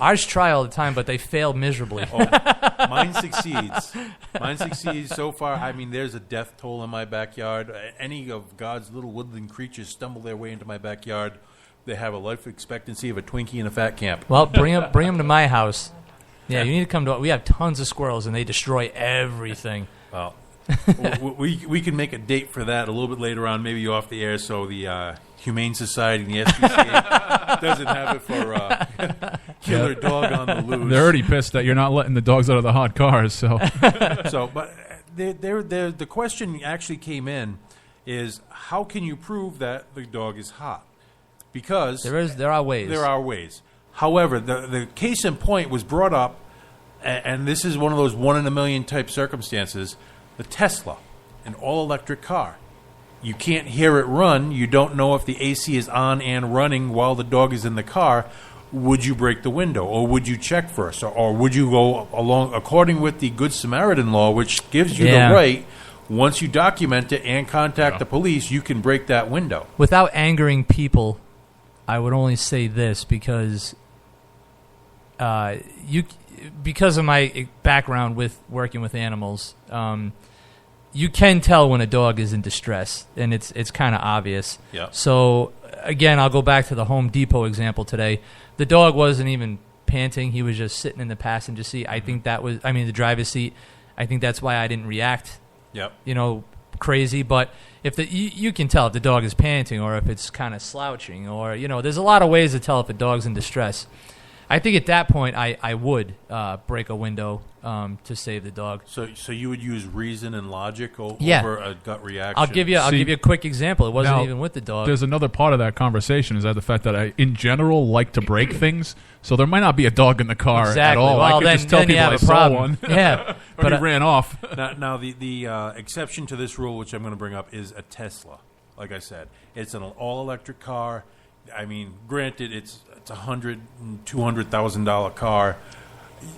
Ours try all the time, but they fail miserably. Mine succeeds. Mine succeeds so far. I mean, there's a death toll in my backyard. Any of God's little woodland creatures stumble their way into my backyard, they have a life expectancy of a Twinkie in a fat camp. Well, bring them to my house. Yeah, you need to come to. We have tons of squirrels, and they destroy everything. Well, we can make a date for that a little bit later on, maybe off the air, so the Humane Society and the SPCA doesn't have it for killer dog on the loose. They're already pissed that you're not letting the dogs out of the hot cars. So, but the question actually came in is how can you prove that the dog is hot? Because there are ways. There are ways. However, the case in point was brought up, and this is one of those 1 in a million type circumstances, the Tesla, an all-electric car. You can't hear it run. You don't know if the AC is on and running while the dog is in the car. Would you break the window, or would you check first, or would you go along according with the Good Samaritan law, which gives you the right, once you document it and contact the police, you can break that window. Without angering people, I would only say this because because of my background with working with animals, you can tell when a dog is in distress, and it's kind of obvious. Yeah. So again, I'll go back to the Home Depot example today. The dog wasn't even panting; he was just sitting in the passenger seat. I think the driver's seat. I think that's why I didn't react. Yep. Crazy, but if you can tell if the dog is panting or if it's kind of slouching, or there's a lot of ways to tell if a dog's in distress. I think at that point I would break a window to save the dog. So you would use reason and logic over a gut reaction. I'll give you a quick example. It wasn't even with the dog. There's another part of that conversation is that the fact that I in general like to break things. So there might not be a dog in the car at all. Well, I could just tell people I saw one. Yeah, but he ran off. Now the exception to this rule, which I'm going to bring up, is a Tesla. Like I said, it's an all-electric car. I mean, granted, it's $100,000 and $200,000 car.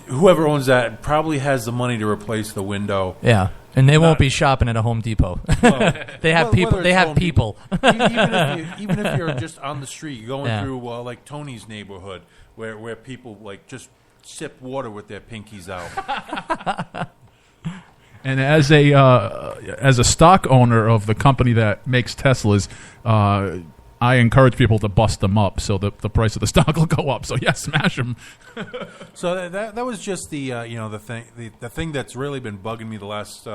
Whoever owns that probably has the money to replace the window. Yeah, and they won't be shopping at a Home Depot. Well, they have people. They have people. Even if you're just on the street going through like Tony's neighborhood, where people like just sip water with their pinkies out. And as a stock owner of the company that makes Teslas, I encourage people to bust them up so the price of the stock will go up. So smash them. So that was just the the thing that's really been bugging me the last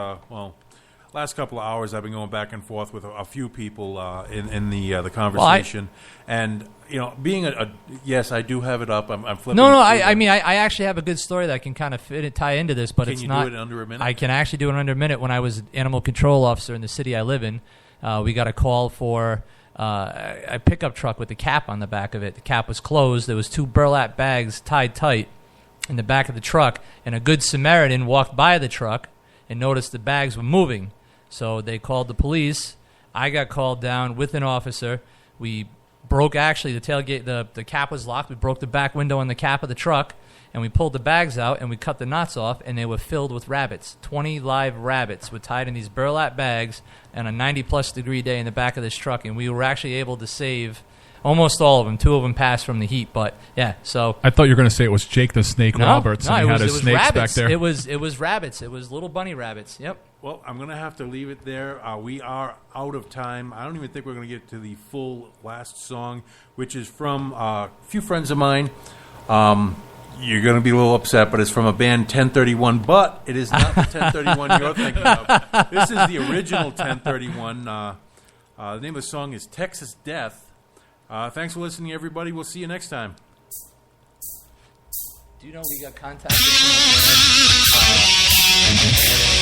last couple of hours, I've been going back and forth with a few people in the conversation, and being yes, I do have it up. I'm flipping. No. I mean, I actually have a good story that can kind of tie into this, but Can it's you not. do it in under a minute? I can actually do it in under a minute. When I was animal control officer in the city I live in, we got a call for a pickup truck with the cap on the back of it. The cap was closed. There was 2 burlap bags tied tight in the back of the truck, and a good Samaritan walked by the truck and noticed the bags were moving. So they called the police. I got called down with an officer. We broke, actually, the tailgate, the cap was locked. We broke the back window on the cap of the truck, and we pulled the bags out, and we cut the knots off, and they were filled with rabbits. 20 live rabbits were tied in these burlap bags on a 90-plus degree day in the back of this truck, and we were actually able to save almost all of them. 2 of them passed from the heat, but yeah. So I thought you were going to say it was Jake the Snake Roberts, and he had his snakes rabbits. back there. It was rabbits. It was little bunny rabbits. Yep. Well, I'm going to have to leave it there. We are out of time. I don't even think we're going to get to the full last song, which is from a few friends of mine. You're going to be a little upset, but it's from a band 1031, but it is not the 1031 you're thinking of. This is the original 1031. The name of the song is Texas Death. Thanks for listening, everybody. We'll see you next time. Do you know we got contacted from a band?